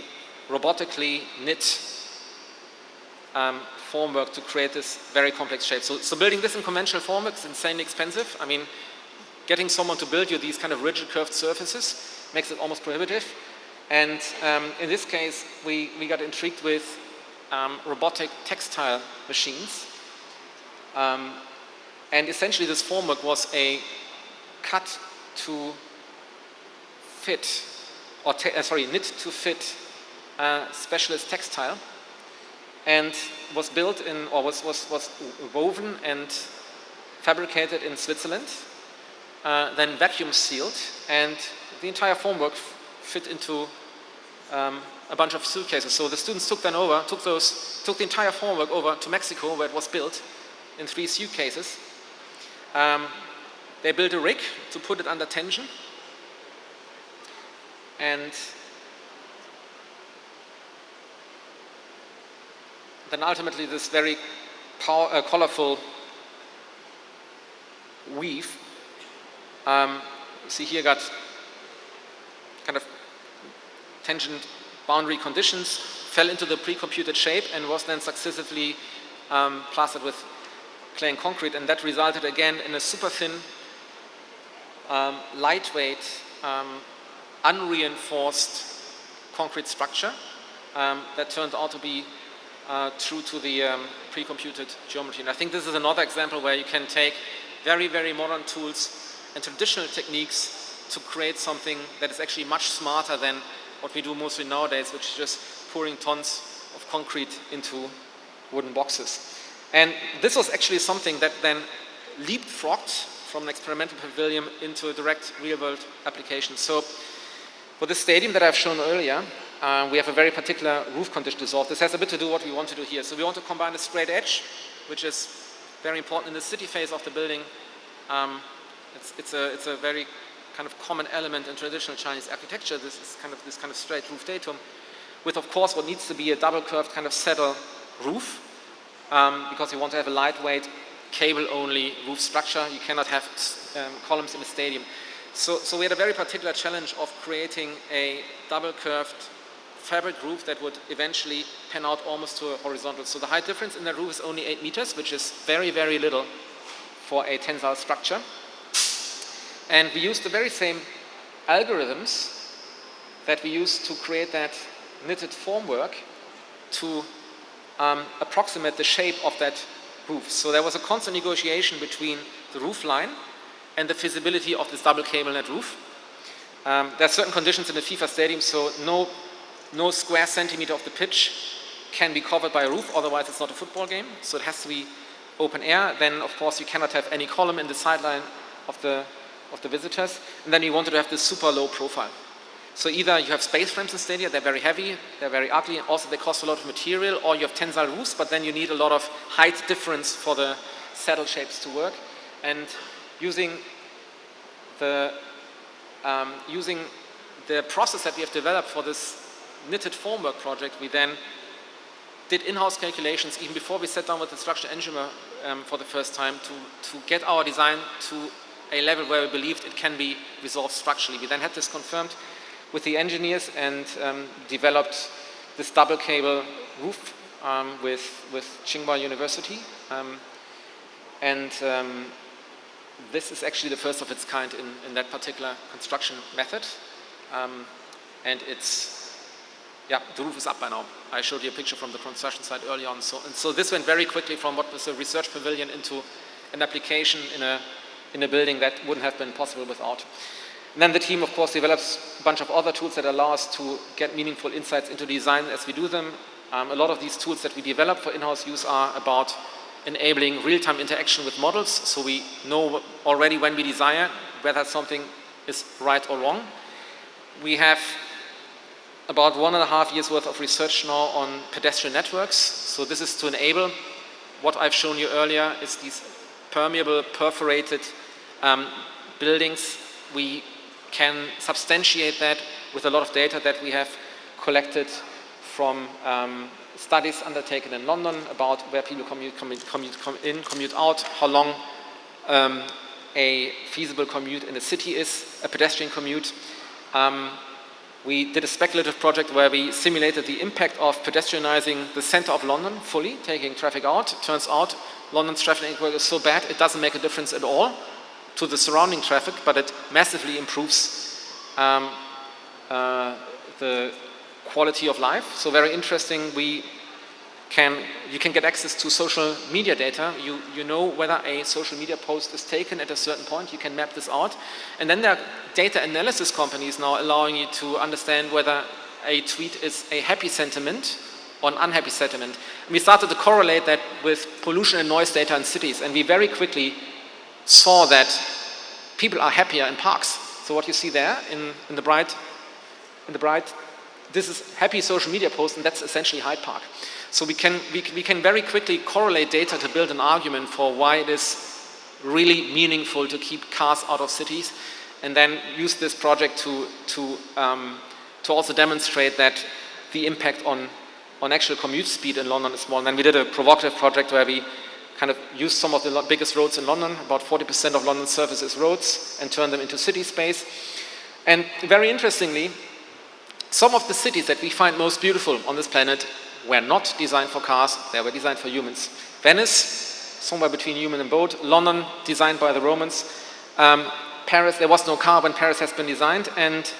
robotically knit formwork to create this very complex shape. So building this in conventional formwork is insanely expensive. I mean, getting someone to build you these kind of rigid curved surfaces makes it almost prohibitive. And in this case, we got intrigued with robotic textile machines. And essentially this formwork was a cut to fit, or knit to fit specialist textile, and was built in, or was woven and fabricated in Switzerland, then vacuum sealed, and the entire formwork fit into a bunch of suitcases. So the students took the entire formwork over to Mexico, where it was built in 3 suitcases. They built a rig to put it under tension, and then ultimately this very colorful weave. See here got kind of tension boundary conditions, fell into the pre-computed shape, and was then successively plastered with clay and concrete, and that resulted again in a super thin, lightweight, unreinforced concrete structure that turned out to be true to the pre-computed geometry. And I think this is another example where you can take very, very modern tools and traditional techniques to create something that is actually much smarter than what we do mostly nowadays, which is just pouring tons of concrete into wooden boxes. And this was actually something that then leapfrogged from an experimental pavilion into a direct real-world application. So for the stadium that I've shown earlier, we have a very particular roof condition to solve. This has a bit to do what we want to do here. So we want to combine a straight edge, which is very important in the city phase of the building. It's a very kind of common element in traditional Chinese architecture. This kind of straight roof datum, with of course what needs to be a double curved kind of saddle roof, because you want to have a lightweight cable-only roof structure. You cannot have columns in a stadium. So we had a very particular challenge of creating a double curved fabric roof that would eventually pan out almost to a horizontal. So the height difference in the roof is only 8 meters, which is very, very little for a tensile structure. And we used the very same algorithms that we used to create that knitted formwork to approximate the shape of that roof. So there was a constant negotiation between the roof line and the feasibility of this double cable net roof. There are certain conditions in the FIFA stadium, so no square centimeter of the pitch can be covered by a roof, otherwise it's not a football game. So it has to be open air. Then of course you cannot have any column in the sideline of the visitors. And then we wanted to have this super low profile. So either you have space frames in stadia, they're very heavy, they're very ugly, and also they cost a lot of material, or you have tensile roofs, but then you need a lot of height difference for the saddle shapes to work. And using the process that we have developed for this knitted formwork project, we then did in-house calculations even before we sat down with the structural engineer for the first time to get our design to a level where we believed it can be resolved structurally. We then had this confirmed with the engineers and developed this double cable roof with Tsinghua University. This is actually the first of its kind in that particular construction method. And the roof is up by now. I showed you a picture from the construction site early on. So this went very quickly from what was a research pavilion into an application in a building that wouldn't have been possible without. And then the team, of course, develops a bunch of other tools that allow us to get meaningful insights into design as we do them. A lot of these tools that we develop for in-house use are about enabling real-time interaction with models, so we know already when we design whether something is right or wrong. We have about 1.5 years worth of research now on pedestrian networks. So this is to enable what I've shown you earlier is these permeable, perforated buildings. We can substantiate that with a lot of data that we have collected from studies undertaken in London about where people commute in, commute out, how long a feasible commute in a city is, a pedestrian commute. We did a speculative project where we simulated the impact of pedestrianizing the center of London fully, taking traffic out. It turns out London's traffic network is so bad it doesn't make a difference at all to the surrounding traffic, but it massively improves the quality of life. So very interesting, you can get access to social media data. You know whether a social media post is taken at a certain point. You can map this out. And then there are data analysis companies now allowing you to understand whether a tweet is a happy sentiment or an unhappy sentiment. And we started to correlate that with pollution and noise data in cities. And we very quickly saw that people are happier in parks. So what you see there in the bright, this is happy social media post, and that's essentially Hyde Park. So we can very quickly correlate data to build an argument for why it is really meaningful to keep cars out of cities, and then use this project to also demonstrate that the impact on actual commute speed in London is small. And then we did a provocative project where we kind of used some of the biggest roads in London, about 40% of London's surface is roads, and turned them into city space. And very interestingly, some of the cities that we find most beautiful on this planet were not designed for cars, they were designed for humans. Venice, somewhere between human and boat. London, designed by the Romans. Paris, there was no car when Paris has been designed. And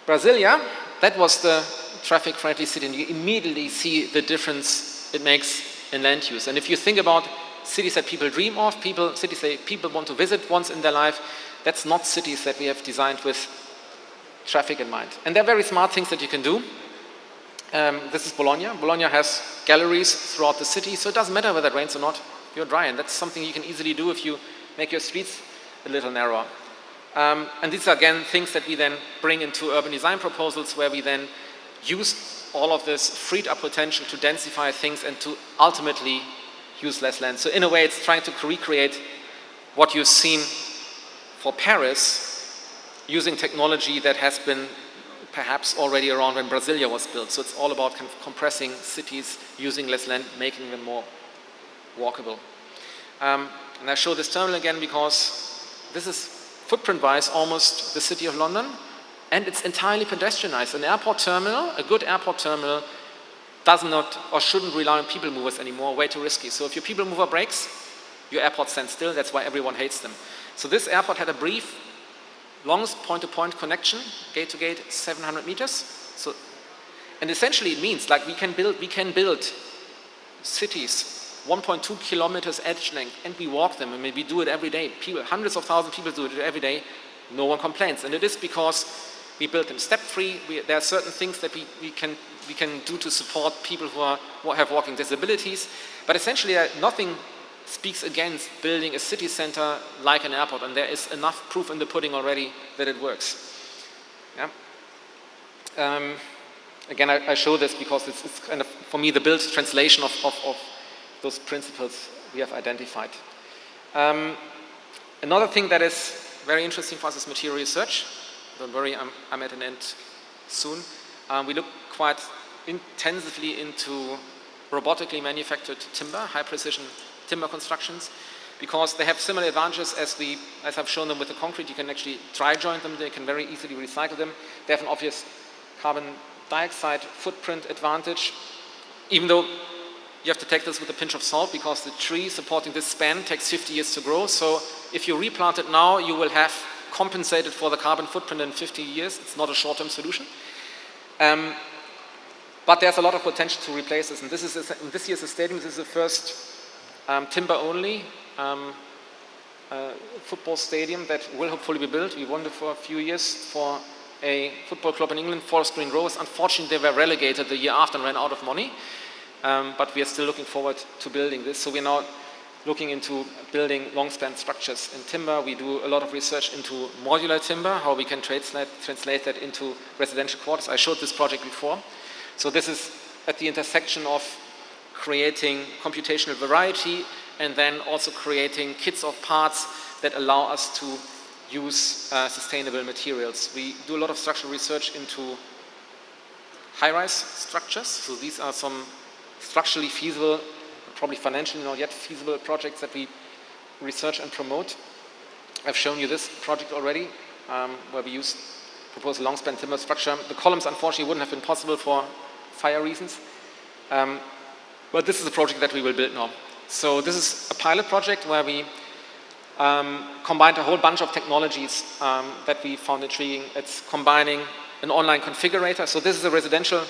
Brasilia, that was the traffic-friendly city, and you immediately see the difference it makes in land use. And if you think about cities that people dream of, cities that people want to visit once in their life, that's not cities that we have designed with traffic in mind. And there are very smart things that you can do. This is Bologna. Bologna has galleries throughout the city, so it doesn't matter whether it rains or not, you're dry, and that's something you can easily do if you make your streets a little narrower. And these are, again, things that we then bring into urban design proposals, where we then use all of this freed up potential to densify things and to ultimately use less land. So in a way, it's trying to recreate what you've seen for Paris using technology that has been perhaps already around when Brasilia was built. So it's all about kind of compressing cities, using less land, making them more walkable. And I show this terminal again because this is footprint-wise almost the city of London, and it's entirely pedestrianized. An airport terminal, a good airport terminal, does not or shouldn't rely on people movers anymore, way too risky. So if your people mover breaks, your airport stands still. That's why everyone hates them. So this airport had a brief, longest point-to-point connection, gate-to-gate, 700 meters. So, and essentially it means like we can build cities 1.2 kilometers edge length, and we walk them, and we do it every day. Hundreds of thousands of people do it every day. No one complains, and it is because we build them step-free. There are certain things that we can do to support people who have walking disabilities, but essentially nothing speaks against building a city center like an airport, and there is enough proof in the pudding already that it works. Yeah. Again, I show this because it's kind of, for me, the built translation of those principles we have identified. Another thing that is very interesting for us is material research. Don't worry, I'm at an end soon. We look quite intensively into robotically manufactured timber, high-precision timber constructions, because they have similar advantages as I've shown them with the concrete. You can actually dry joint them, they can very easily recycle them. They have an obvious carbon dioxide footprint advantage, even though you have to take this with a pinch of salt because the tree supporting this span takes 50 years to grow. So if you replant it now, you will have compensated for the carbon footprint in 50 years. It's not a short-term solution. But there's a lot of potential to replace this. And this year's stadium, this is the first timber-only football stadium that will hopefully be built. We wondered for a few years for a football club in England, Forest Green Rovers. Unfortunately, they were relegated the year after and ran out of money. But we are still looking forward to building this. So we're now looking into building long-span structures in timber. We do a lot of research into modular timber, how we can translate that into residential quarters. I showed this project before. So this is at the intersection of creating computational variety and then also creating kits of parts that allow us to use sustainable materials. We do a lot of structural research into high-rise structures. So these are some structurally feasible, probably financially not yet feasible projects that we research and promote. I've shown you this project already, where we propose a long-span timber structure. The columns, unfortunately, wouldn't have been possible for fire reasons. But this is a project that we will build now. So this is a pilot project where we combined a whole bunch of technologies that we found intriguing. It's combining an online configurator. So this is a residential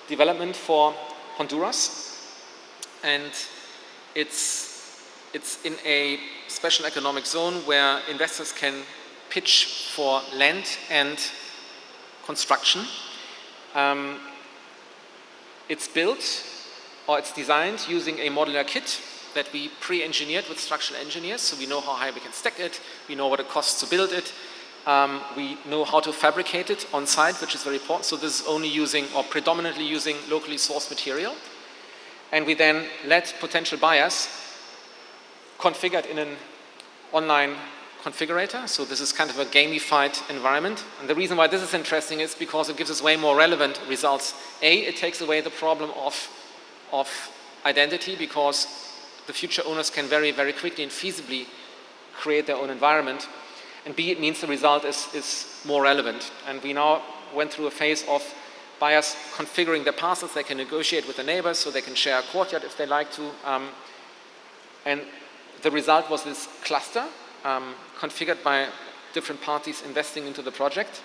development for Honduras, and it's in a special economic zone where investors can pitch for land and construction. It's built, or it's designed using a modular kit that we pre-engineered with structural engineers, so we know how high we can stack it, we know what it costs to build it, we know how to fabricate it on site, which is very important. So this is only using, or predominantly using, locally sourced material. And we then let potential buyers configure it in an online configurator. So this is kind of a gamified environment. And the reason why this is interesting is because it gives us way more relevant results. A, it takes away the problem of identity, because the future owners can very, very quickly and feasibly create their own environment. And B, it means the result is more relevant. And we now went through a phase of buyers configuring their parcels. They can negotiate with the neighbors, so they can share a courtyard if they like to. And the result was this cluster configured by different parties investing into the project.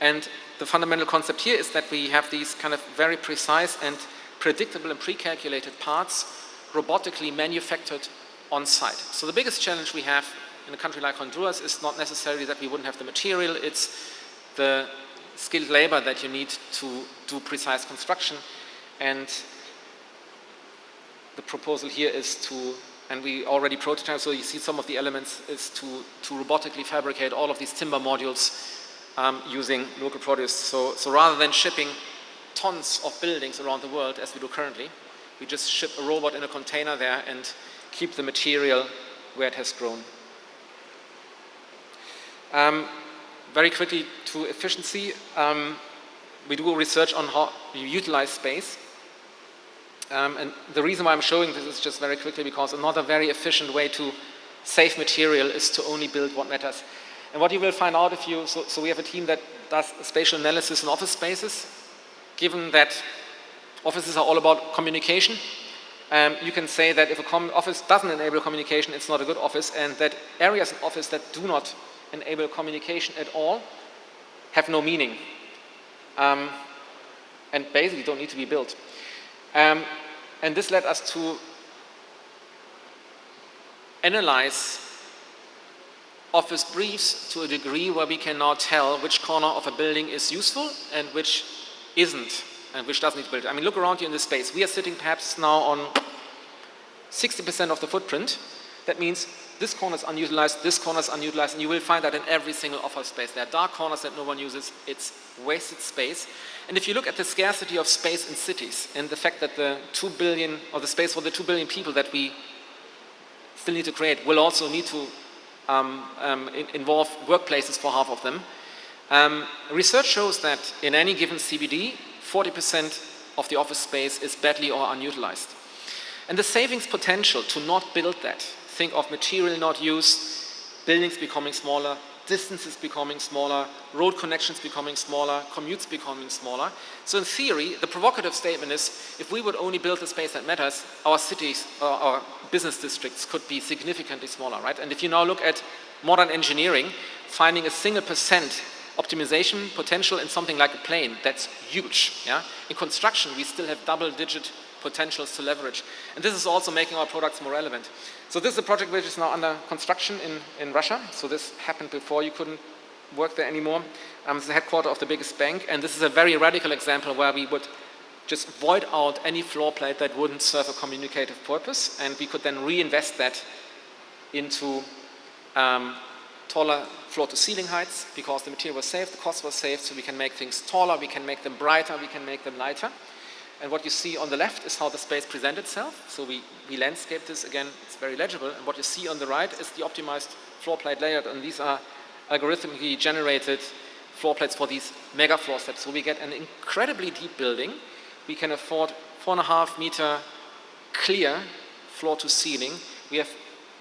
And the fundamental concept here is that we have these kind of very precise and predictable and pre-calculated parts robotically manufactured on site. So the biggest challenge we have in a country like Honduras is not necessarily that we wouldn't have the material, it's the skilled labor that you need to do precise construction. And the proposal here is to, and we already prototyped, so you see some of the elements, is to robotically fabricate all of these timber modules using local produce. So rather than shipping tons of buildings around the world as we do currently, we just ship a robot in a container there and keep the material where it has grown. Very quickly to efficiency, we do research on how you utilize space. And the reason why I'm showing this is just very quickly because another very efficient way to save material is to only build what matters. And what you will find out if you, so we have a team that does spatial analysis in office spaces. Given that offices are all about communication, you can say that if an office doesn't enable communication, it's not a good office, and that areas in office that do not enable communication at all have no meaning, and basically don't need to be built. And this led us to analyze office briefs to a degree where we can now tell which corner of a building is useful and which isn't, and which doesn't need to build. I mean, look around you in this space. We are sitting perhaps now on 60% of the footprint. That means this corner is unutilized, this corner is unutilized, and you will find that in every single office space. There are dark corners that no one uses. It's wasted space. And if you look at the scarcity of space in cities and the fact that the 2 billion, or the space for the 2 billion people that we still need to create will also need to involve workplaces for half of them, research shows that in any given CBD, 40% of the office space is badly or unutilized. And the savings potential to not build that, think of material not used, buildings becoming smaller, distances becoming smaller, road connections becoming smaller, commutes becoming smaller. So in theory, the provocative statement is, if we would only build the space that matters, our cities, our business districts could be significantly smaller, right? And if you now look at modern engineering, finding a single % optimization potential in something like a plane, that's huge, yeah? In construction, we still have double-digit potentials to leverage. And this is also making our products more relevant. So this is a project which is now under construction in Russia. So this happened before you couldn't work there anymore. It's the headquarters of the biggest bank. And this is a very radical example where we would just void out any floor plate that wouldn't serve a communicative purpose. And we could then reinvest that into taller floor-to-ceiling heights because the material was saved, the cost was saved, so we can make things taller, we can make them brighter, we can make them lighter. And what you see on the left is how the space presents itself. So we landscape this, again, it's very legible. And what you see on the right is the optimized floor plate layout. And these are algorithmically generated floor plates for these mega floor steps. So we get an incredibly deep building. We can afford 4.5 meter clear floor to ceiling. We have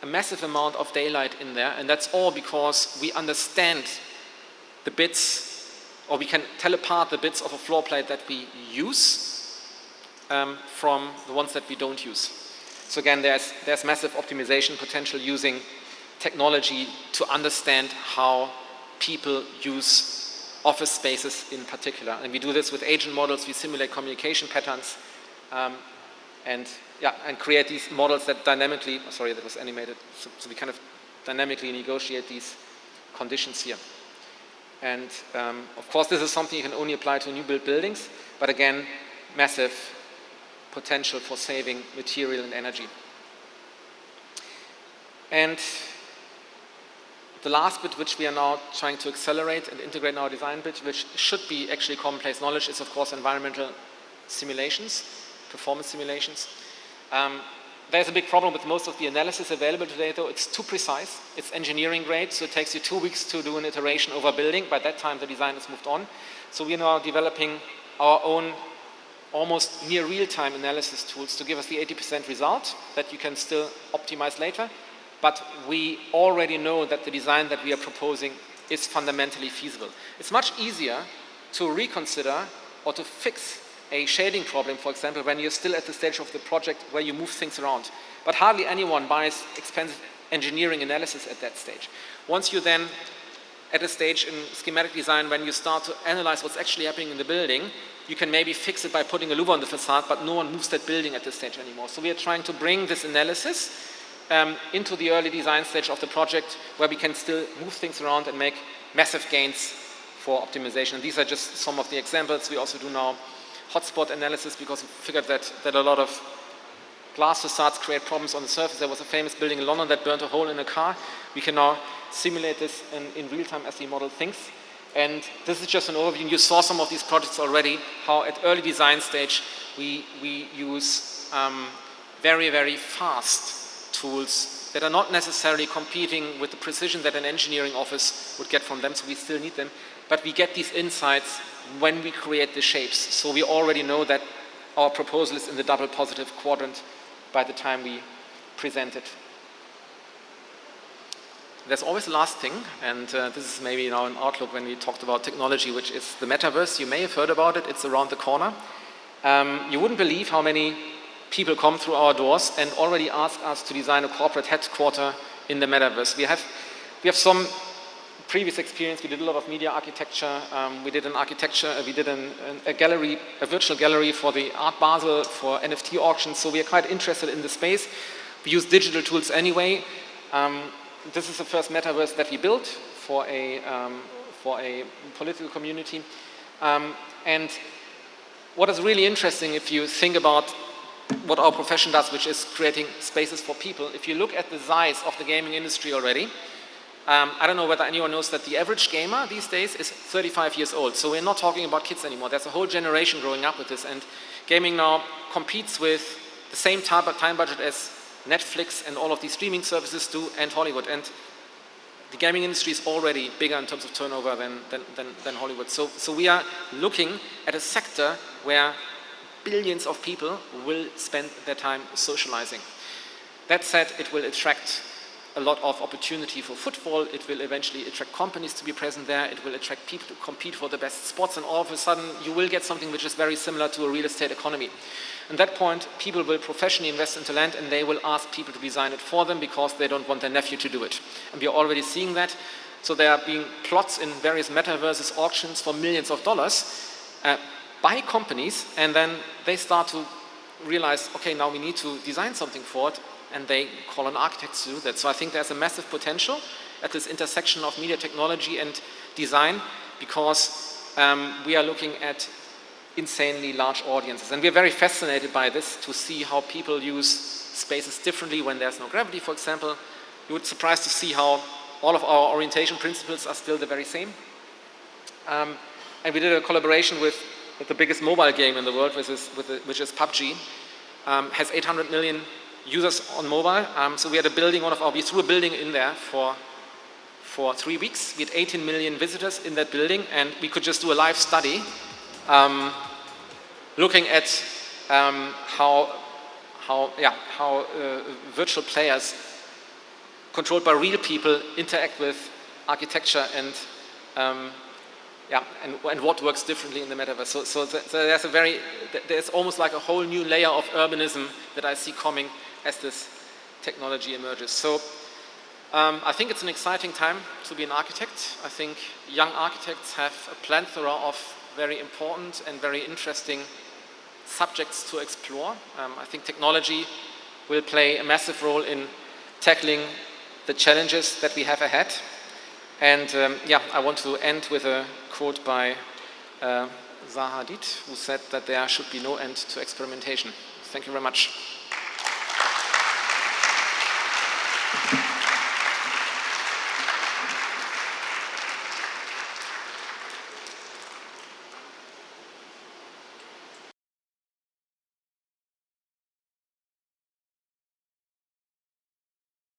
a massive amount of daylight in there. And that's all because we understand the bits, or we can tell apart the bits of a floor plate that we use from the ones that we don't use. So again, there's massive optimization potential using technology to understand how people use office spaces in particular. And we do this with agent models, we simulate communication patterns, and create these models that dynamically, sorry, that was animated, so we kind of dynamically negotiate these conditions here. And of course, this is something you can only apply to new built buildings, but again, massive potential for saving material and energy. And the last bit which we are now trying to accelerate and integrate in our design bit, which should be actually commonplace knowledge, is of course environmental simulations, performance simulations. There's a big problem with most of the analysis available today though. It's too precise, it's engineering grade, so it takes you 2 weeks to do an iteration over a building. By that time the design has moved on. So we are now developing our own almost near real-time analysis tools to give us the 80% result that you can still optimize later. But we already know that the design that we are proposing is fundamentally feasible. It's much easier to reconsider or to fix a shading problem, for example, when you're still at the stage of the project where you move things around. But hardly anyone buys expensive engineering analysis at that stage. Once you then at a stage in schematic design when you start to analyze what's actually happening in the building, you can maybe fix it by putting a louver on the facade, but no one moves that building at this stage anymore. So we are trying to bring this analysis into the early design stage of the project, where we can still move things around and make massive gains for optimization. And these are just some of the examples. We also do now hotspot analysis, because we figured that a lot of glass facades create problems on the surface. There was a famous building in London that burnt a hole in a car. We can now simulate this in real time as we model things. And this is just an overview. You saw some of these projects already, how at early design stage we use very, very fast tools that are not necessarily competing with the precision that an engineering office would get from them, so we still need them. But we get these insights when we create the shapes. So we already know that our proposal is in the double positive quadrant by the time we present it. There's always the last thing, and this is maybe now an outlook when we talked about technology, which is the metaverse. You may have heard about it. It's around the corner. You wouldn't believe how many people come through our doors and already ask us to design a corporate headquarter in the metaverse. We have some previous experience. We did a lot of media architecture. We did an architecture. We did a gallery, a virtual gallery for the Art Basel for NFT auctions. So we are quite interested in the space. We use digital tools anyway. This is the first metaverse that we built for a political community. And what is really interesting, if you think about what our profession does, which is creating spaces for people, if you look at the size of the gaming industry already, I don't know whether anyone knows that the average gamer these days is 35 years old. So we're not talking about kids anymore. There's a whole generation growing up with this. And gaming now competes with the same time budget as Netflix and all of these streaming services do, and Hollywood. And the gaming industry is already bigger in terms of turnover than Hollywood. So we are looking at a sector where billions of people will spend their time socializing. That said, it will attract a lot of opportunity for footfall. It will eventually attract companies to be present there. It will attract people to compete for the best spots, and all of a sudden you will get something which is very similar to a real estate economy. At that point, people will professionally invest into land, and they will ask people to design it for them because they don't want their nephew to do it. And we are already seeing that. So there are being plots in various metaverses, auctions for millions of dollars by companies, and then they start to realize, okay, now we need to design something for it, and they call on architects to do that. So I think there's a massive potential at this intersection of media technology and design, because we are looking at insanely large audiences. And we're very fascinated by this, to see how people use spaces differently when there's no gravity, for example. You would be surprised to see how all of our orientation principles are still the very same. And we did a collaboration with the biggest mobile game in the world, which is PUBG. Has 800 million users on mobile. So we had we threw a building in there for 3 weeks. We had 18 million visitors in that building, and we could just do a live study looking at how virtual players controlled by real people interact with architecture and what works differently in the metaverse. So there's almost like a whole new layer of urbanism that I see coming as this technology emerges. So I think it's an exciting time to be an architect. I think young architects have a plethora of very important and very interesting subjects to explore. I think technology will play a massive role in tackling the challenges that we have ahead. And I want to end with a quote by Zaha, Hadid, who said that there should be no end to experimentation. Thank you very much.